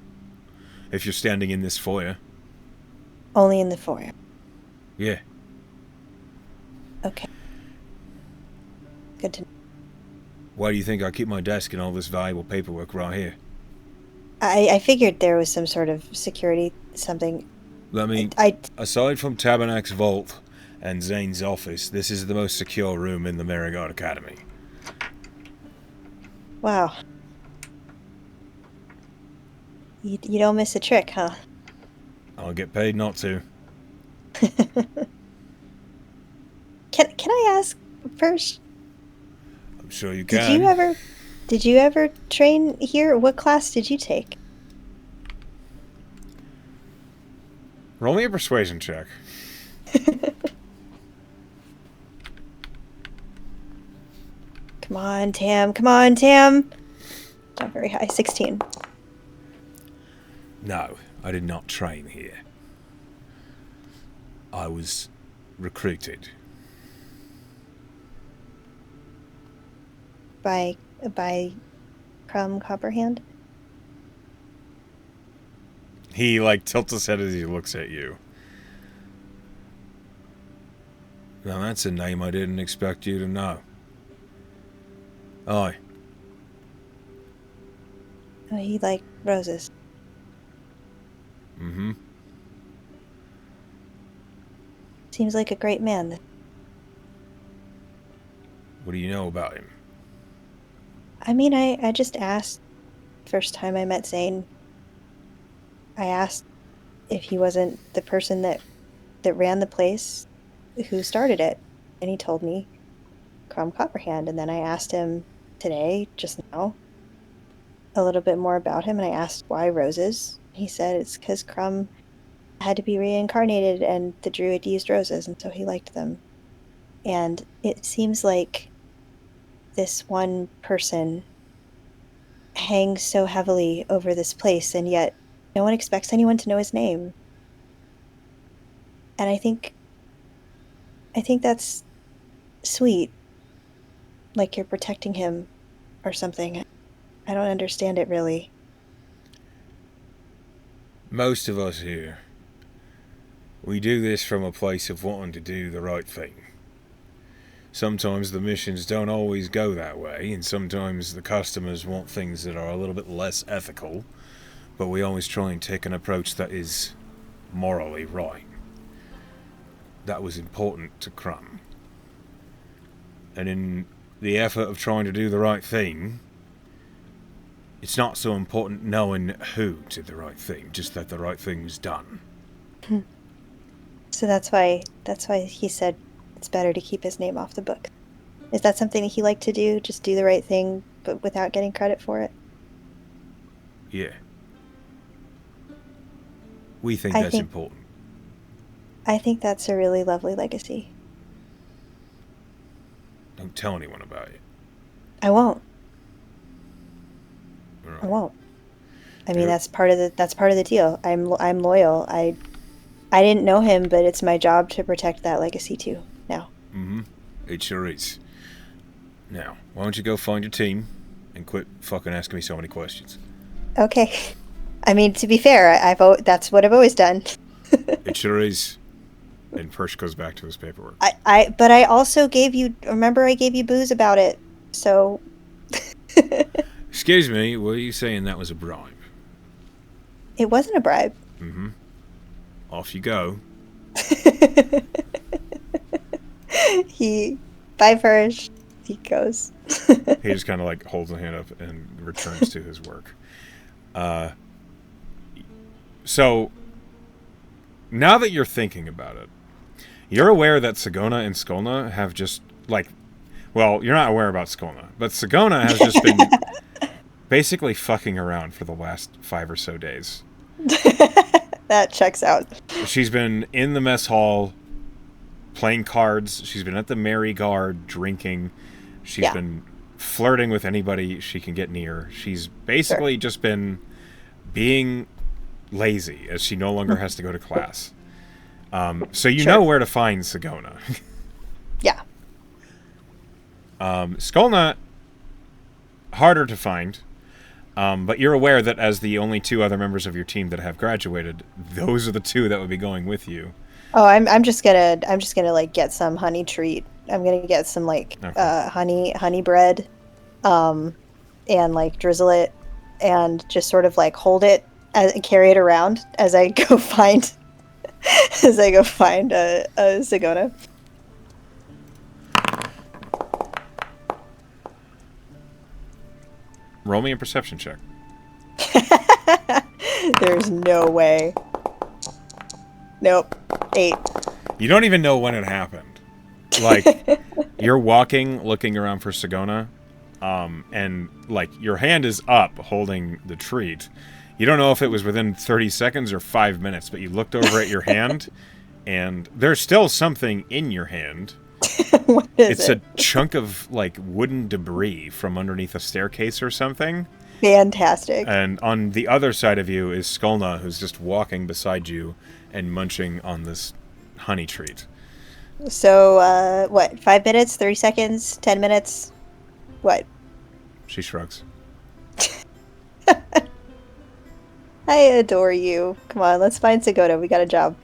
If you're standing in this foyer. Only in the foyer. Yeah. Okay. Good to know. Why do you think I keep my desk and all this valuable paperwork right here? I figured there was some sort of security, something. Aside from Tabernac's vault and Zane's office, this is the most secure room in the Merigard Academy. Wow. You don't miss a trick, huh? I'll get paid not to. Can I ask first? I'm sure you can. Did you ever train here? What class did you take? Roll me a persuasion check. Come on, Tam. Not very high. 16. No, I did not train here. I was recruited. By Crumb Copperhand? He, tilts his head as he looks at you. Now that's a name I didn't expect you to know. Aye. Oh, he liked roses. Mm-hmm. Seems like a great man. What do you know about him? I mean, I just asked, first time I met Zane, I asked if he wasn't the person that ran the place, who started it. And he told me, Crumb Copperhand. And then I asked him today, just now, a little bit more about him. And I asked why roses. He said it's because Crumb had to be reincarnated and the druid used roses, and so he liked them. And it seems like this one person hangs so heavily over this place, and yet no one expects anyone to know his name. And I think that's sweet. Like you're protecting him or something. I don't understand it really. Most of us here, we do this from a place of wanting to do the right thing. Sometimes the missions don't always go that way, and sometimes the customers want things that are a little bit less ethical, but we always try and take an approach that is morally right. That was important to Crumb. And in the effort of trying to do the right thing, it's not so important knowing who did the right thing, just that the right thing was done. So that's why he said it's better to keep his name off the book. Is that something that he liked to do? Just do the right thing, but without getting credit for it? Yeah. We think that's important. I think that's a really lovely legacy. Don't tell anyone about it. I won't. Right. I won't. I mean, that's part of the deal. I'm loyal. I didn't know him, but it's my job to protect that legacy too. Now. Mm-hmm. It sure is. Now, why don't you go find your team and quit fucking asking me so many questions? Okay. I mean, to be fair, that's what I've always done. It sure is. And Persh goes back to his paperwork. But I also gave you. Remember, I gave you booze about it. So. Excuse me. Were you saying that was a bribe? It wasn't a bribe. Mm-hmm. Off you go. Bye, Persh. He goes. He just kind of holds a hand up and returns to his work. So, now that you're thinking about it, you're aware that Sagona and Skolna have just, well, you're not aware about Skolna, but Sagona has just been basically fucking around for the last 5 or so days. That checks out. She's been in the mess hall playing cards. She's been at the Merry Guard drinking. She's been flirting with anybody she can get near. She's basically just been being lazy as she no longer has to go to class. So you know where to find Sagona. Yeah. Skolna, harder to find. But you're aware that as the only two other members of your team that have graduated, those are the two that would be going with you. Oh, I'm just gonna like get some honey treat. I'm gonna get some like honey bread, and like drizzle it, and just sort of like hold it and carry it around as I go find a Sagona. Roll me a perception check. There's no way. Nope. 8. You don't even know when it happened. Like, you're walking, looking around for Sagona, and, like, your hand is up holding the treat. You don't know if it was within 30 seconds or 5 minutes, but you looked over at your hand, and there's still something in your hand. What is it? A chunk of, like, wooden debris from underneath a staircase or something. Fantastic. And on the other side of you is Skolna, who's just walking beside you and munching on this honey treat. So, what? 5 minutes? 30 seconds? 10 minutes? What? She shrugs. I adore you. Come on, let's find Sagona. We got a job.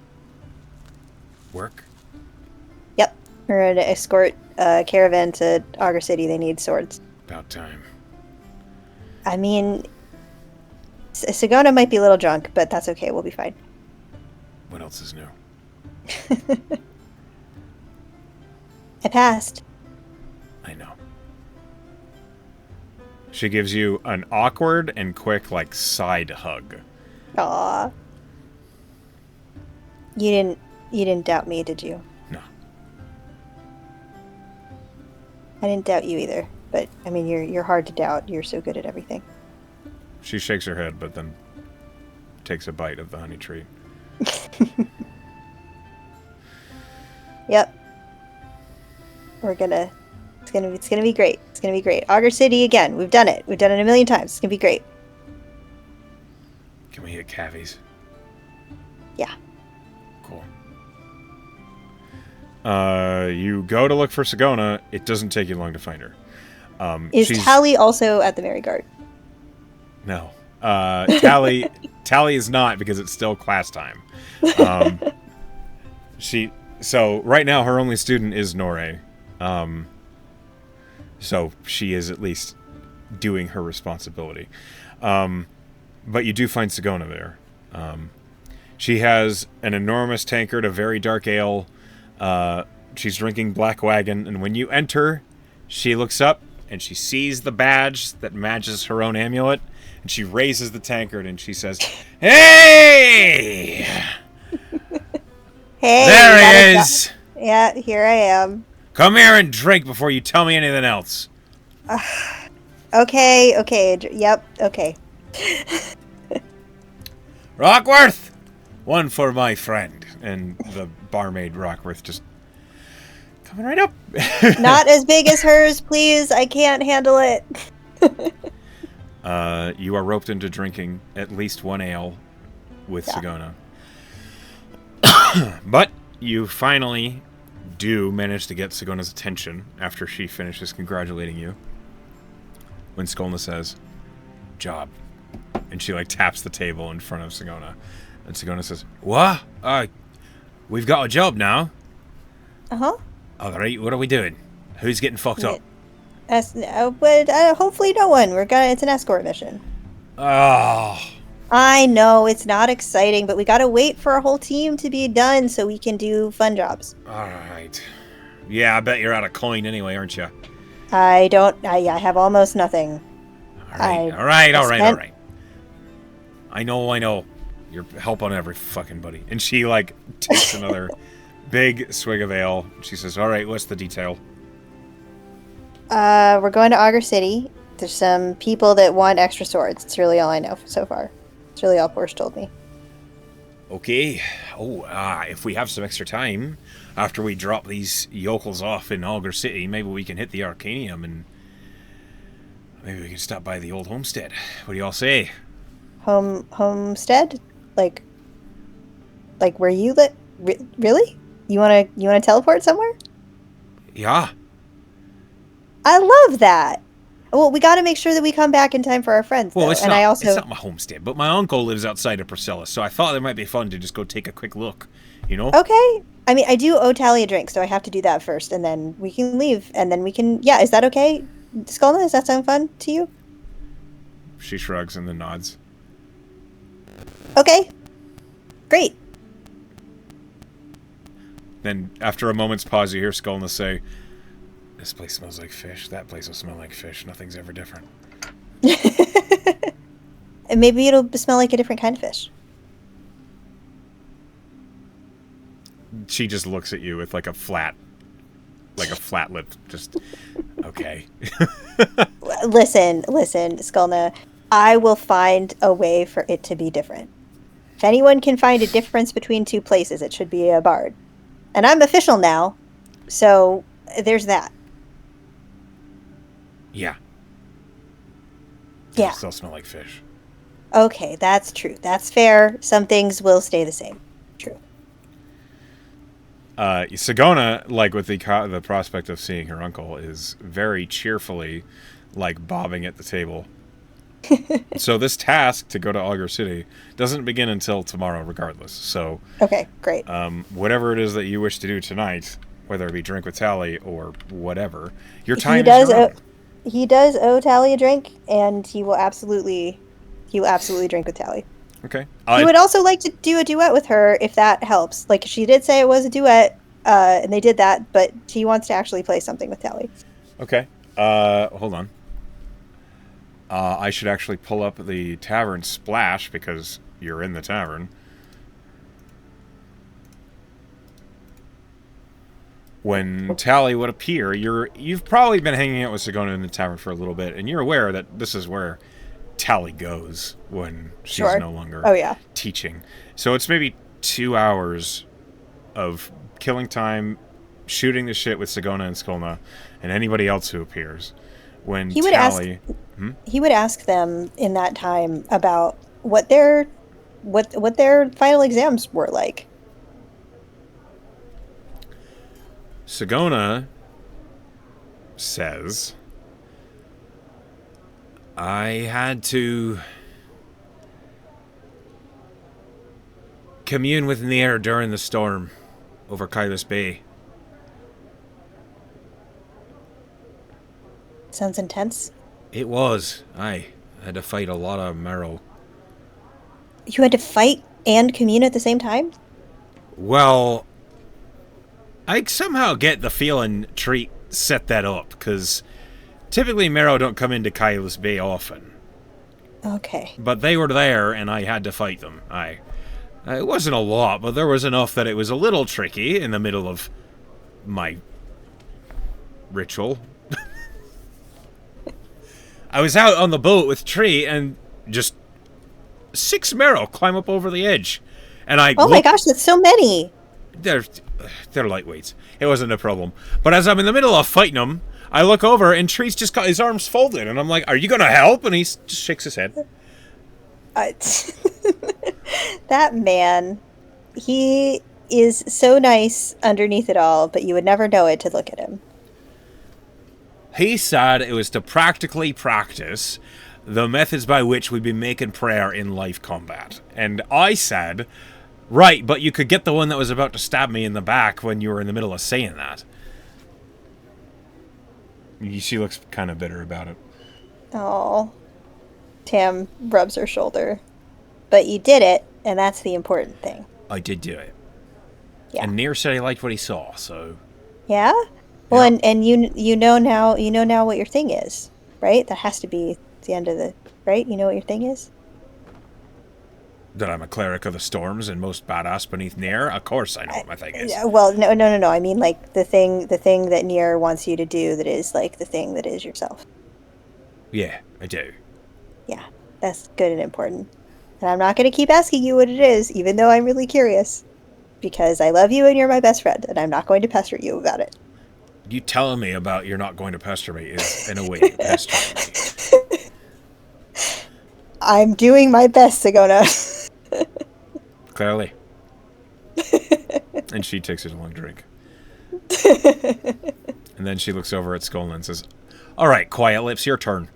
Work? Yep. We're gonna escort a caravan to Augur City. They need swords. About time. I mean, Sagona might be a little drunk, but that's okay. We'll be fine. What else is new? I passed. I know. She gives you an awkward and quick, like, side hug. Aw. You didn't doubt me, did you? No. I didn't doubt you either. But I mean, you're hard to doubt. You're so good at everything. She shakes her head, but then takes a bite of the honey treat. Yep. It's gonna be great. It's gonna be great. Augur City again. We've done it. We've done it a million times. It's gonna be great. Can we hit cavies? Yeah. Cool. You go to look for Sagona. It doesn't take you long to find her. Is Tally also at the Merry Guard? No. Tally is not, because it's still class time. So right now her only student is Nore. So she is at least doing her responsibility. But you do find Sagona there. She has an enormous tankard of very dark ale. She's drinking Black Wagon, and when you enter, she looks up and she sees the badge that matches her own amulet, and she raises the tankard and she says, "Hey! Hey, There he is! Yeah, here I am. Come here and drink before you tell me anything else." Okay. Yep, okay. Rockworth! One for my friend. And the barmaid Rockworth just coming right up. Not as big as hers, please. I can't handle it. You are roped into drinking at least one ale with Sagona. But you finally do manage to get Sagona's attention after she finishes congratulating you. When Skolna says, "Job." And she, like, taps the table in front of Sagona. And Sagona says, "What? We've got a job now." Uh-huh. Alright, what are we doing? Who's getting fucked up? Hopefully no one. It's an escort mission. Oh. I know, it's not exciting, but we gotta wait for our whole team to be done so we can do fun jobs. Alright. Yeah, I bet you're out of coin anyway, aren't you? I have almost nothing. Alright. I know. You're helping every fucking buddy. And she, like, takes another big swig of ale. She says, "Alright, what's the detail?" We're going to Augur City. There's some people that want extra swords. It's really all I know so far. It's really all Porsche told me. Okay. Oh, if we have some extra time after we drop these yokels off in Alger City, maybe we can hit the Arcanium and maybe we can stop by the old homestead. What do y'all say? Homestead? Like where you live? Really? You wanna teleport somewhere? Yeah. I love that. Well, we got to make sure that we come back in time for our friends, Well, though. it's And not. I also It's not my homestead, but my uncle lives outside of Priscilla, so I thought it might be fun to just go take a quick look. You know? okay. I mean, I do owe Tally a drink, so I have to do that first, and then we can leave, and then we can. Yeah, is that okay, Skullman? Does that sound fun to you? She shrugs and then nods. Okay. Great. Then, after a moment's pause, you hear Skullness say, "This place smells like fish. That place will smell like fish. Nothing's ever different." And maybe it'll smell like a different kind of fish. She just looks at you with like a flat lip. Just okay. Listen, Skullna. I will find a way for it to be different. If anyone can find a difference between two places, it should be a bard. And I'm official now, so there's that. Yeah. Yeah. It'll still smell like fish. Okay, that's true. That's fair. Some things will stay the same. True. Sagona, like with the prospect of seeing her uncle, is very cheerfully, like bobbing at the table. So this task to go to Augur City doesn't begin until tomorrow, regardless. So Okay, great. whatever it is that you wish to do tonight, whether it be drink with Tally or whatever, your time He is does your own. he does owe Tally a drink, and he will absolutely drink with Tally. Okay. He would also like to do a duet with her if that helps. Like she did say it was a duet, and they did that, but he wants to actually play something with Tally. Okay. Hold on. I should actually pull up the tavern splash because you're in the tavern. When Tally would appear, you've probably been hanging out with Sagona in the tavern for a little bit, and you're aware that this is where Tally goes when she's no longer teaching. So it's maybe 2 hours of killing time, shooting the shit with Sagona and Skolna, and anybody else who appears. When He would Tally... he would ask them in that time about what their final exams were like. Sagona says, I had to commune with Nier during the storm over Kylus Bay. Sounds intense. It was. I had to fight a lot of marrow. You had to fight and commune at the same time? Well, I somehow get the feeling Treat set that up, because typically marrow don't come into Kylus Bay often. Okay. But they were there, and I had to fight them. It wasn't a lot, but there was enough that it was a little tricky in the middle of my ritual. I was out on the boat with Tree, and just 6 marrow climb up over the edge. And I my gosh, that's so many! They're lightweights. It wasn't a problem. But as I'm in the middle of fighting them, I look over, and Tree's just got his arms folded, and I'm like, are you going to help? And he just shakes his head. That man, he is so nice underneath it all, but you would never know it to look at him. He said it was to practically practice the methods by which we'd be making prayer in life combat. And I said, right, but you could get the one that was about to stab me in the back when you were in the middle of saying that. She looks kind of bitter about it. Oh. Tam rubs her shoulder. But you did it, and that's the important thing. I did do it. Yeah. And Nier said he liked what he saw, so... Yeah? Well, and you know now what your thing is, right? That has to be the end of the... Right? You know what your thing is? That I'm a cleric of the storms and most badass beneath Nier? Of course I know what my thing is. Well, no. I mean, like, the thing that Nier wants you to do that is, like, the thing that is yourself. Yeah, I do. Yeah, that's good and important. And I'm not going to keep asking you what it is, even though I'm really curious. Because I love you and you're my best friend, and I'm not going to pester you about it. You telling me about you're not going to pester me is, in a way, pestering me. I'm doing my best, Sigona. Clearly. And she takes a long drink. And then she looks over at Skolna and says, all right, Quiet Lips, your turn.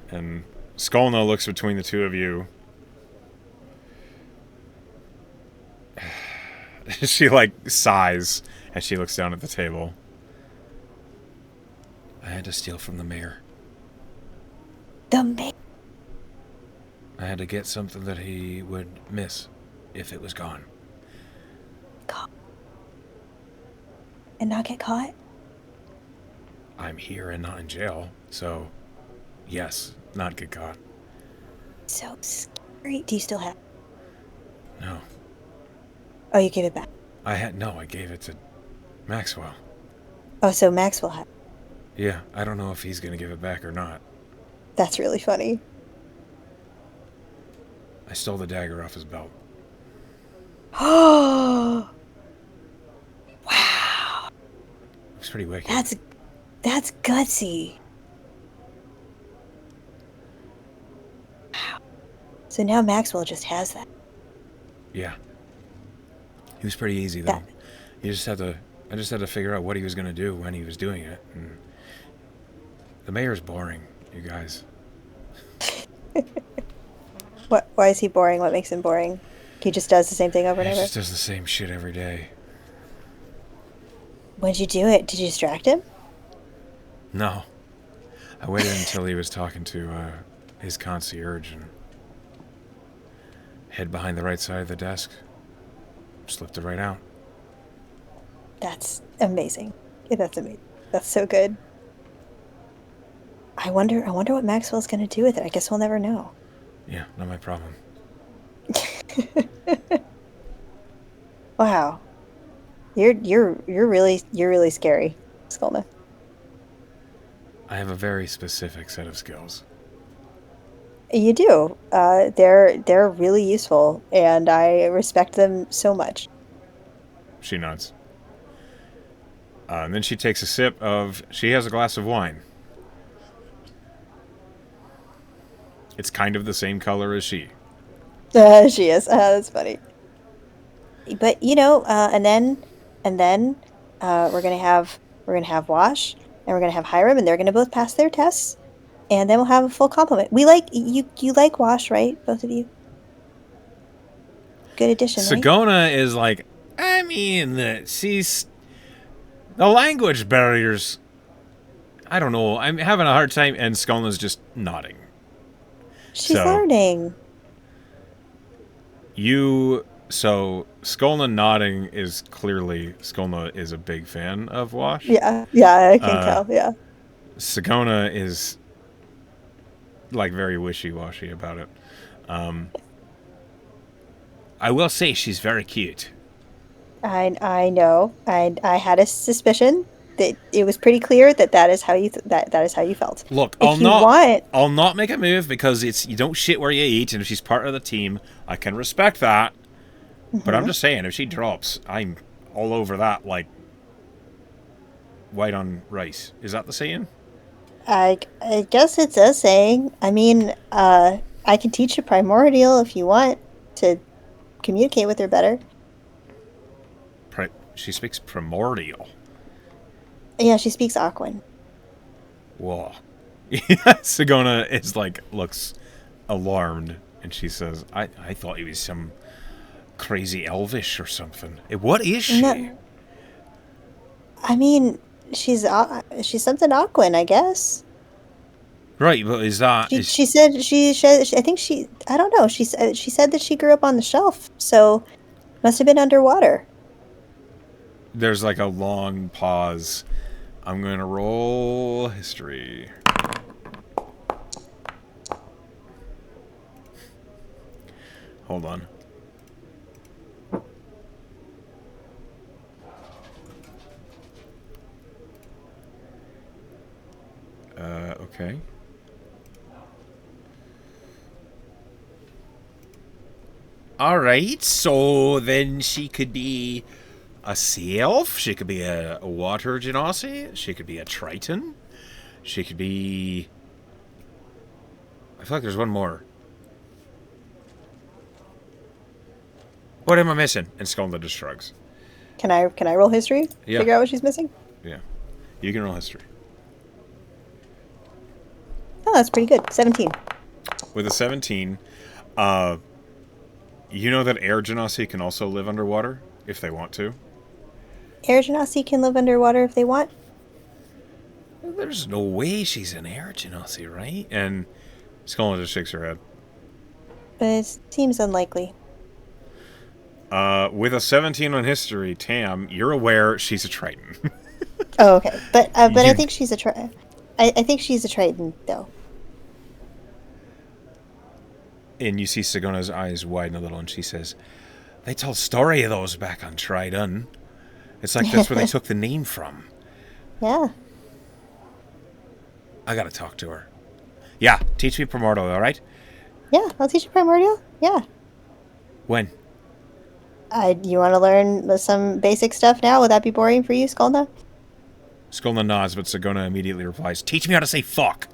And Skolna looks between the two of you. She, like, sighs as she looks down at the table. I had to steal from the mayor. The mayor? I had to get something that he would miss if it was gone. And not get caught? I'm here and not in jail, so yes, not get caught. So scary. Do you still have it? No. Oh, you gave it back. I gave it to Maxwell. Oh, so Maxwell had it. Yeah, I don't know if he's gonna give it back or not. That's really funny. I stole the dagger off his belt. Oh, wow. It's pretty wicked. That's gutsy. Wow. So now Maxwell just has that. Yeah. He was pretty easy though. I just had to figure out what he was gonna do when he was doing it. And the mayor's boring, you guys. Why is he boring? What makes him boring? He just does the same thing over and He over. just does the same shit every day. When'd you do it? Did you distract him? No. I waited until he was talking to his concierge and hid behind the right side of the desk. Slipped it right out. That's amazing. Yeah, that's amazing. That's so good. I wonder what Maxwell's gonna do with it. I guess we'll never know. Yeah, not my problem. Wow. You're really scary, Skolna. I have a very specific set of skills. You do. They're really useful, and I respect them so much. She nods. And then she takes a sip of... She has a glass of wine. It's kind of the same color as she. She is. That's funny. But and then we're gonna have Wash, and we're gonna have Hiram, and they're gonna both pass their tests, and then we'll have a full complement. We like you. You like Wash, right? Both of you. Good addition, right? Sigona is like, I mean, she's... The language barriers... I don't know. I'm having a hard time, and Skolna's just nodding. She's learning. So Skolna nodding is clearly... Skolna is a big fan of Wash. Yeah, I can tell, yeah. Sigona is, like, very wishy-washy about it. I will say she's very cute. I know. I had a suspicion that it was pretty clear that is how you that is how you felt. Look, I'll not make a move because you don't shit where you eat, and if she's part of the team, I can respect that. Mm-hmm. But I'm just saying, if she drops, I'm all over that like white on rice. Is that the saying? I guess it's a saying. I mean, I can teach you Primordial if you want to communicate with her better. She speaks Primordial. Yeah, she speaks Aquan. Whoa. Sigona is like, looks alarmed, and she says, I thought he was some crazy elvish or something. What is she? No. I mean, she's something Aquan, I guess. Right, but is that... She said I think I don't know. She said that she grew up on the shelf, so must have been underwater. There's like a long pause. I'm going to roll history. Hold on. Okay. All right, so then she could be a sea elf. She could be a water genasi. She could be a triton. She could be. I feel like there's one more. What am I missing? And Skolna just shrugs. Can I roll history? Yeah. Figure out what she's missing? Yeah. You can roll history. Oh, that's pretty good. 17. With a 17, you know that air genasi can also live underwater if they want to. Air genasi can live underwater if they want. There's no way she's an air genasi, right? And Skolna just shakes her head. But it seems unlikely. With a 17 on history, Tam, you're aware she's a triton. Oh, okay. But I think she's a I think she's a triton, though. And you see Sigona's eyes widen a little, and she says, "They told story of those back on Tridun. It's like that's where they took the name from." Yeah. I gotta talk to her. Yeah, teach me Primordial, all right? Yeah, I'll teach you Primordial. Yeah. When? You want to learn some basic stuff now? Would that be boring for you, Skolna? Skolna nods, but Sigona immediately replies, "Teach me how to say fuck."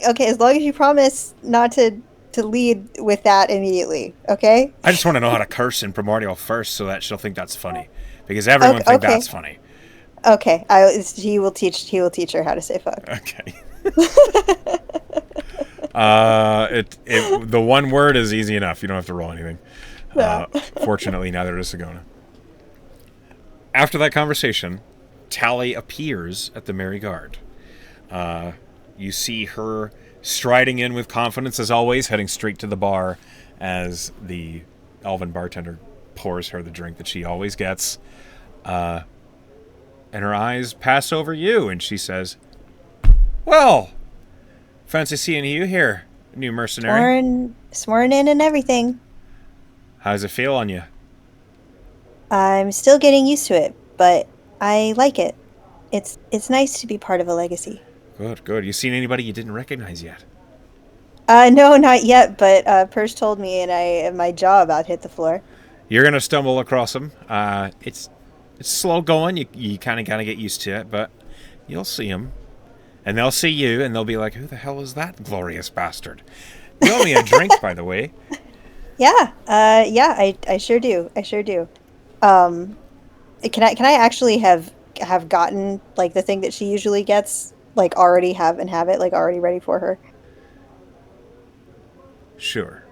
Okay, as long as you promise not to lead with that immediately, okay? I just want to know how to curse in Primordial first so that she'll think that's funny. Because everyone thinks that's funny. Okay, he will teach her how to say fuck. Okay. The one word is easy enough. You don't have to roll anything. No. Fortunately, neither does Sigona. After that conversation, Tally appears at the Merry Guard. You see her striding in with confidence, as always, heading straight to the bar as the elven bartender pours her the drink that she always gets. And her eyes pass over you, and she says, "Well, fancy seeing you here, new mercenary. Sworn in and everything. How does it feel on you?" I'm still getting used to it, but I like it. It's nice to be part of a legacy. Good. You seen anybody you didn't recognize yet? No, not yet, but Persh told me and my jaw about hit the floor. You're going to stumble across them. It's slow going. You kind of get used to it, but you'll see them. And they'll see you, and they'll be like, "Who the hell is that glorious bastard?" You owe me a drink, by the way. Yeah, I sure do. Can I actually have gotten like the thing that she usually gets, like already have it like already ready for her? Sure.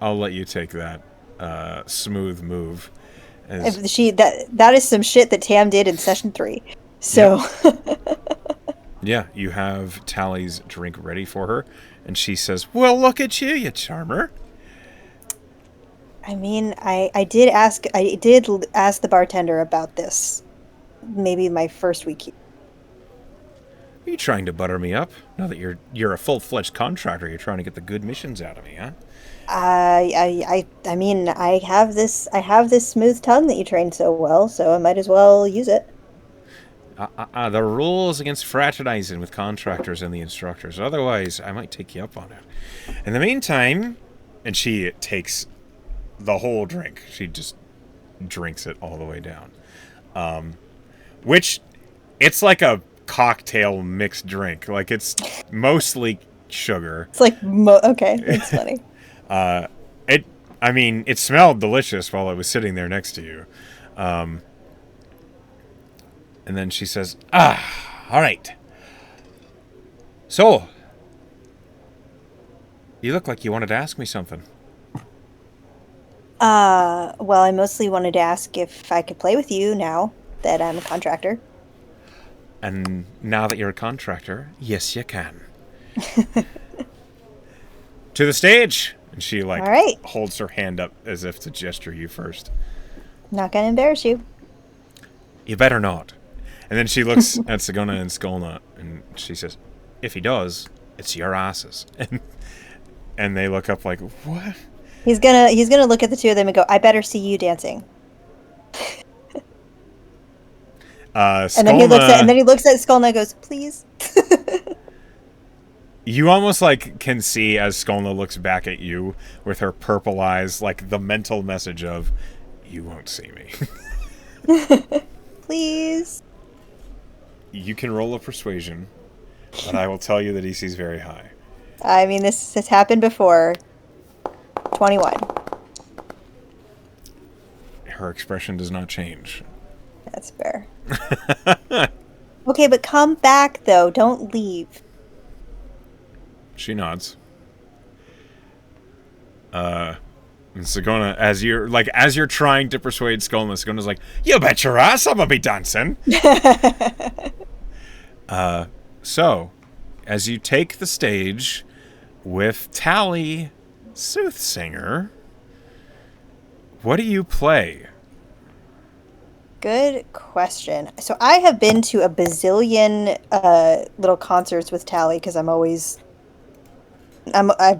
I'll let you take that smooth move. If that is some shit that Tam did in session 3. So yeah, you have Tally's drink ready for her, and she says, "Well, look at you charmer." I mean, I did ask the bartender about this. Maybe my first week here. Are you trying to butter me up? Now that you're a full-fledged contractor, you're trying to get the good missions out of me, huh? I mean, I have this smooth tongue that you trained so well, so I might as well use it. The rules against fraternizing with contractors and the instructors. Otherwise, I might take you up on it. In the meantime, and she takes the whole drink. She just drinks it all the way down. Which, it's like a cocktail mixed drink. Like, it's mostly sugar. It's like, okay, it's funny. It smelled delicious while I was sitting there next to you. And then she says, all right. So, you look like you wanted to ask me something. Well, I mostly wanted to ask if I could play with you now that I'm a contractor. And now that you're a contractor, yes, you can. To the stage! And she, all right. holds her hand up as if to gesture you first. Not gonna embarrass you. You better not. And then she looks at Sigona and Skolna, and she says, "If he does, it's your asses." And they look up like, "What?" He's gonna look at the two of them and go, "I better see you dancing." Skolna, and then he looks at Skolna and goes, "Please." You almost like can see as Skolna looks back at you with her purple eyes, like the mental message of, "You won't see me." Please. You can roll a persuasion, but I will tell you that DC's very high. I mean, this has happened before. 21. Her expression does not change. That's fair. Okay, but come back, though. Don't leave. She nods. And Sagona, as you're trying to persuade Skolna, Sagona's like, "You bet your ass I'm gonna be dancing." So, as you take the stage with Tally, Soothsinger, what do you play? Good question. So I have been to a bazillion little concerts with Tally because I've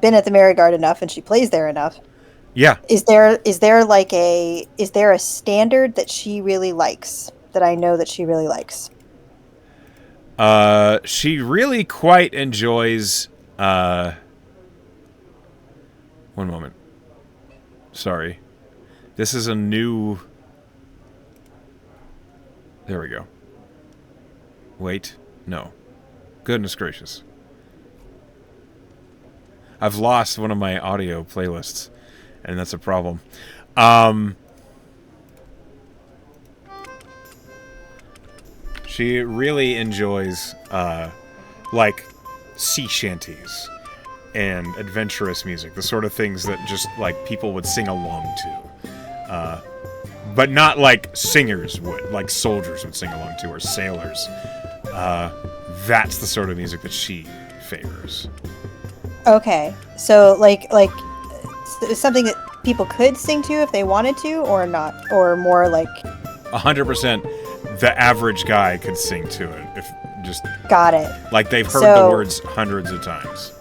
been at the Merry-Guard enough, and she plays there enough. Yeah. Is there a standard that she really likes, that I know that she really likes? She really quite enjoys. One moment. Sorry. This is a new. There we go. Wait. No. Goodness gracious. I've lost one of my audio playlists, and that's a problem. She really enjoys, like, sea shanties and adventurous music, the sort of things that just, like, people would sing along to. But not like singers would, like soldiers would sing along to, or sailors. That's the sort of music that she favors. Okay, so like something that people could sing to if they wanted to, or not, or more like 100%, the average guy could sing to it if just got it. Like they've heard the words hundreds of times.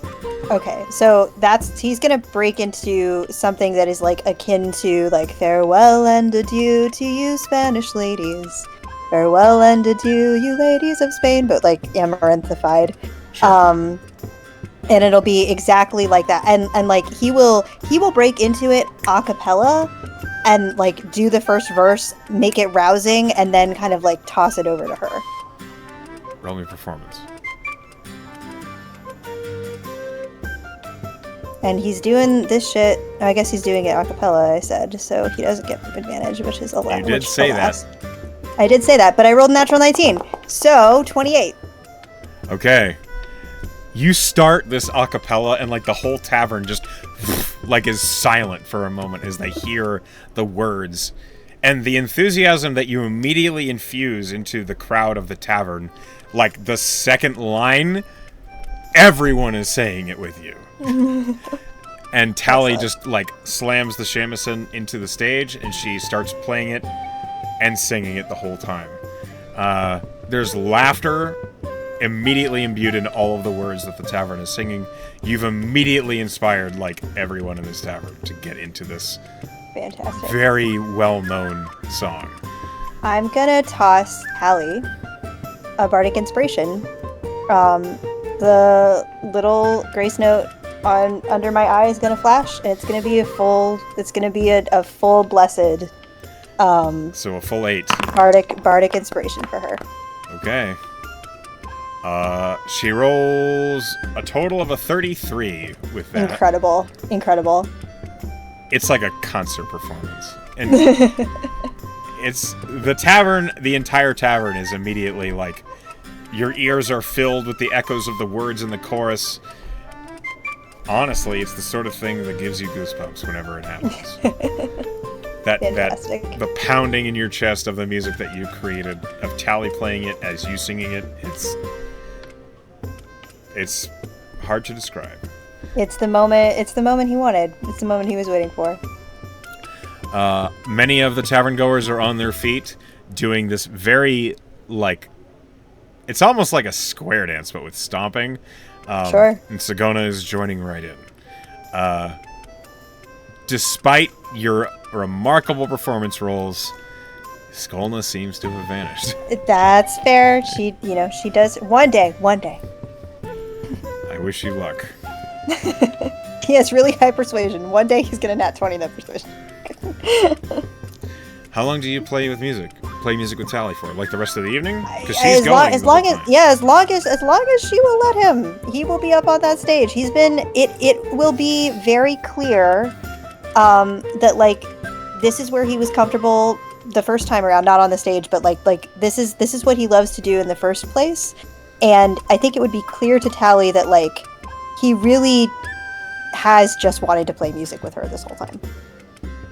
Okay, so he's gonna break into something that is like akin to like farewell and adieu to you Spanish ladies, farewell and adieu you ladies of Spain, but like amaranthified. Sure. And it'll be exactly like that, and like he will break into it a cappella and like do the first verse, make it rousing, and then kind of like toss it over to her. Roll me performance. And he's doing this shit. I guess he's doing it a cappella, I said, so he doesn't get advantage, which is 11. You did say that. I did say that, but I rolled a natural 19. So, 28. Okay. You start this a cappella, and like the whole tavern just like is silent for a moment as they hear the words. And the enthusiasm that you immediately infuse into the crowd of the tavern, like the second line, everyone is saying it with you. And Tally just like slams the shamisen into the stage, and she starts playing it and singing it the whole time. There's laughter immediately imbued in all of the words that the tavern is singing. You've immediately inspired like everyone in this tavern to get into this fantastic, very well-known song. I'm gonna toss Tally a bardic inspiration. The little grace note under my eye is gonna flash, and it's gonna be a full blessed. So a full 8. Bardic inspiration for her. Okay. She rolls a total of a 33 with that. Incredible. It's like a concert performance. And it's the tavern, the entire tavern is immediately like, your ears are filled with the echoes of the words in the chorus. Honestly, it's the sort of thing that gives you goosebumps whenever it happens. The pounding in your chest of the music that you created, of Tally playing it as you singing it, it's hard to describe. It's the moment he wanted. It's the moment he was waiting for. Many of the tavern goers are on their feet doing this very, like, it's almost like a square dance, but with stomping. Sure. And Sagona is joining right in. Despite your remarkable performance rolls, Skolna seems to have vanished. That's fair. She does one day. I wish you luck. He has really high persuasion. One day he's gonna nat 20 that persuasion. How long do you play music with Tally for? Like the rest of the evening? Because she's going as long as she will let him, he will be up on that stage. It will be very clear that like this is where he was comfortable the first time around, not on the stage, but like this is what he loves to do in the first place. And I think it would be clear to Tally that like he really has just wanted to play music with her this whole time.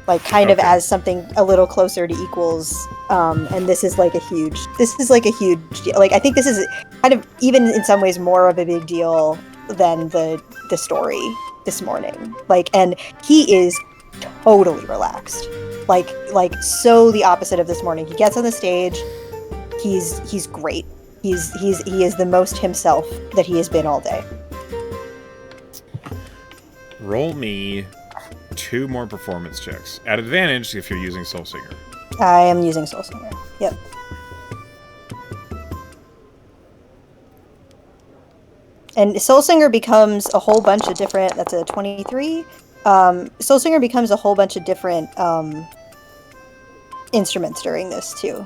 Like kind of as something a little closer to equals, and this is like a huge deal. Like I think this is kind of even in some ways more of a big deal than the story this morning. Like, and he is totally relaxed, like so the opposite of this morning. He gets on the stage, he's great. He is the most himself that he has been all day. Roll me 2 more performance checks. At advantage if you're using Soul Singer. I am using Soul Singer. Yep. And Soul Singer becomes a whole bunch of different... That's a 23. Soul Singer becomes a whole bunch of different instruments during this, too.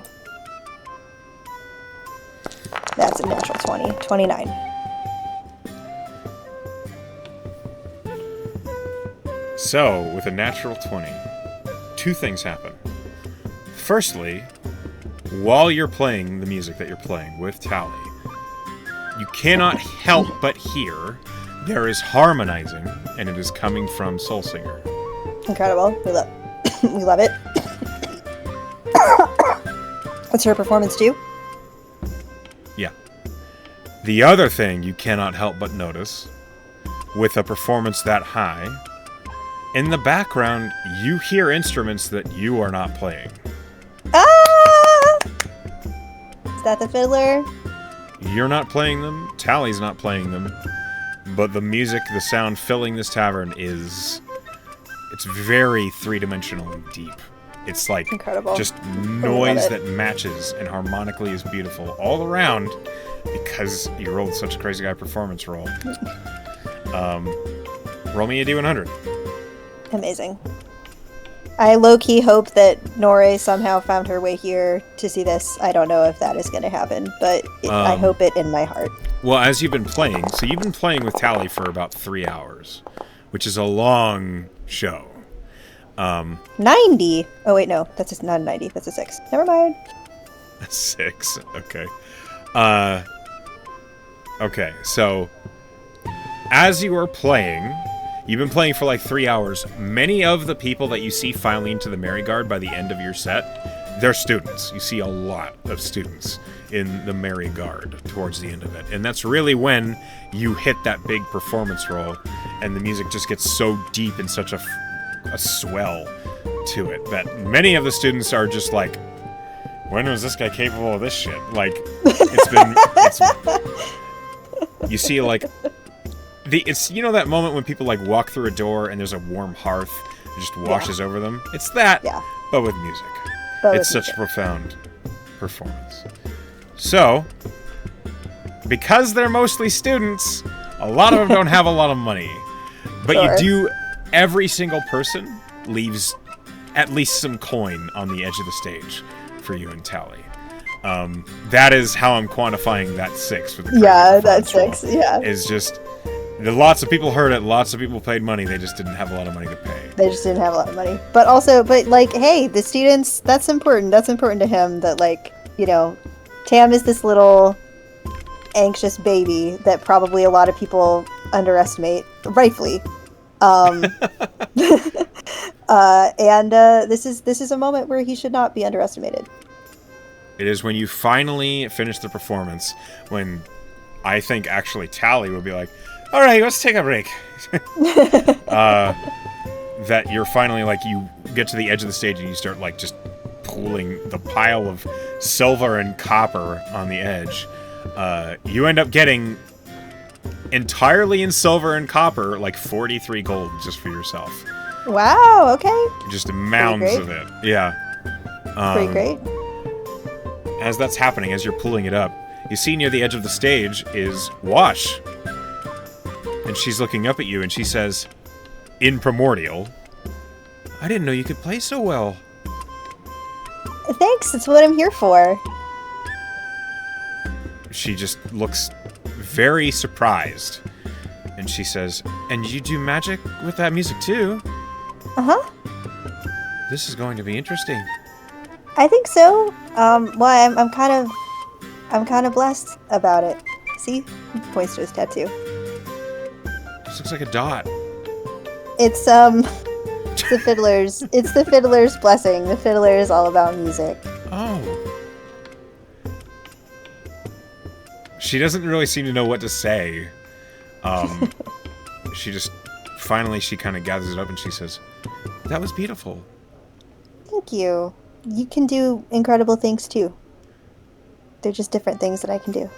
That's a natural 20. 29. So, with a natural 20, 2 things happen. Firstly, while you're playing the music that you're playing with Tally, you cannot help but hear there is harmonizing, and it is coming from Soul Singer. Incredible. We love it. What's her performance do? Yeah. The other thing you cannot help but notice, with a performance that high, in the background, you hear instruments that you are not playing. Ah! Is that the fiddler? You're not playing them, Tally's not playing them, but the music, the sound filling this tavern it's very three-dimensional and deep. It's like incredible. Just noise that matches and harmonically is beautiful all around because you rolled such a crazy guy performance roll. Roll me a D100. Amazing. I low-key hope that Nore somehow found her way here to see this. I don't know if that is going to happen, but I hope it in my heart. Well, as you've been playing, so you've been playing with Tally for about 3 hours, which is a long show. 90! Oh, wait, no. That's not a 90. That's a 6. Never mind. 6. Okay. Okay, so as you are playing... You've been playing for like 3 hours. Many of the people that you see filing into the Merry Guard by the end of your set, they're students. You see a lot of students in the Merry Guard towards the end of it. And that's really when you hit that big performance roll and the music just gets so deep and such a swell to it that many of the students are just like, when was this guy capable of this shit? Like, you see like... It's you know that moment when people like walk through a door and there's a warm hearth that just washes over them? It's that, but with music. It's such a profound performance. So, because they're mostly students, a lot of them don't have a lot of money. But you do, every single person leaves at least some coin on the edge of the stage for you and Tally. That is how I'm quantifying that 6 for the that 6, is just... Lots of people heard it, lots of people paid money, they just didn't have a lot of money to pay. They just didn't have a lot of money. But like, hey, the students, that's important. That's important to him that, like, you know, Tam is this little anxious baby that probably a lot of people underestimate, rightfully. And this is a moment where he should not be underestimated. It is when you finally finish the performance, when I think actually Tally will be like, all right, let's take a break. That you're finally, like, you get to the edge of the stage and you start, like, just pulling the pile of silver and copper on the edge. You end up getting, entirely in silver and copper, like 43 gold just for yourself. Wow, okay. Just mounds of it. Yeah. Pretty great. As that's happening, as you're pulling it up, you see near the edge of the stage is Wash. And she's looking up at you, and she says, in Primordial, I didn't know you could play so well. Thanks, it's what I'm here for. She just looks very surprised. And she says, and you do magic with that music too? Uh-huh. This is going to be interesting. I think so. Well, I'm kind of blessed about it. See? He points to his tattoo. This looks like a dot. It's the fiddler's blessing. The fiddler is all about music. Oh. She doesn't really seem to know what to say. She just finally she kind of gathers it up and she says, "That was beautiful." Thank you. You can do incredible things too. They're just different things that I can do.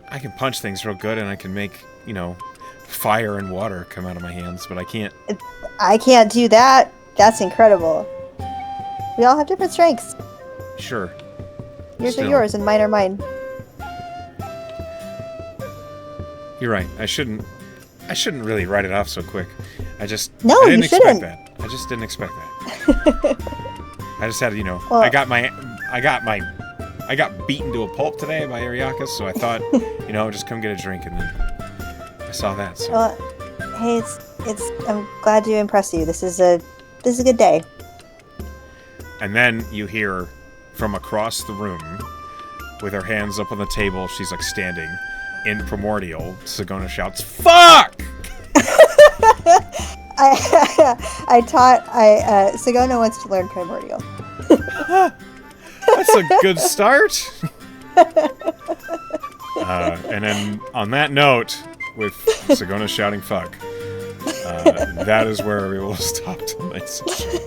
I can punch things real good and I can make, fire and water come out of my hands, but I can't. I can't do that. That's incredible. We all have different strengths. Sure. Yours Still. are yours and mine are mine. You're right. I shouldn't really write it off so quick. I No, didn't you expect shouldn't. that. I just didn't expect that. I just had, Well- I got beaten to a pulp today by Ariakas, so I thought, just come get a drink, and then I saw that. So. Well, hey, I'm glad to impress you. This is a good day. And then you hear from across the room, with her hands up on the table, she's like standing in Primordial. Sagona shouts, "Fuck!" Sagona wants to learn Primordial. That's a good start. And then on that note, with Sagona shouting "fuck," that is where we will stop tonight's session.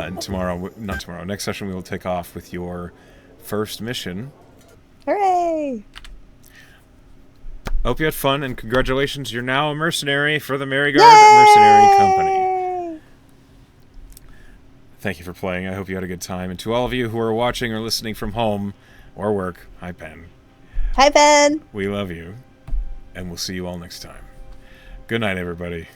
And next session we will take off with your first mission. Hooray! Hope you had fun, and congratulations, you're now a mercenary for the Merryguard Mercenary Company. Thank you for playing. I hope you had a good time. And to all of you who are watching or listening from home or work, hi, Pen. Hi, Ben. We love you, and we'll see you all next time. Good night, everybody.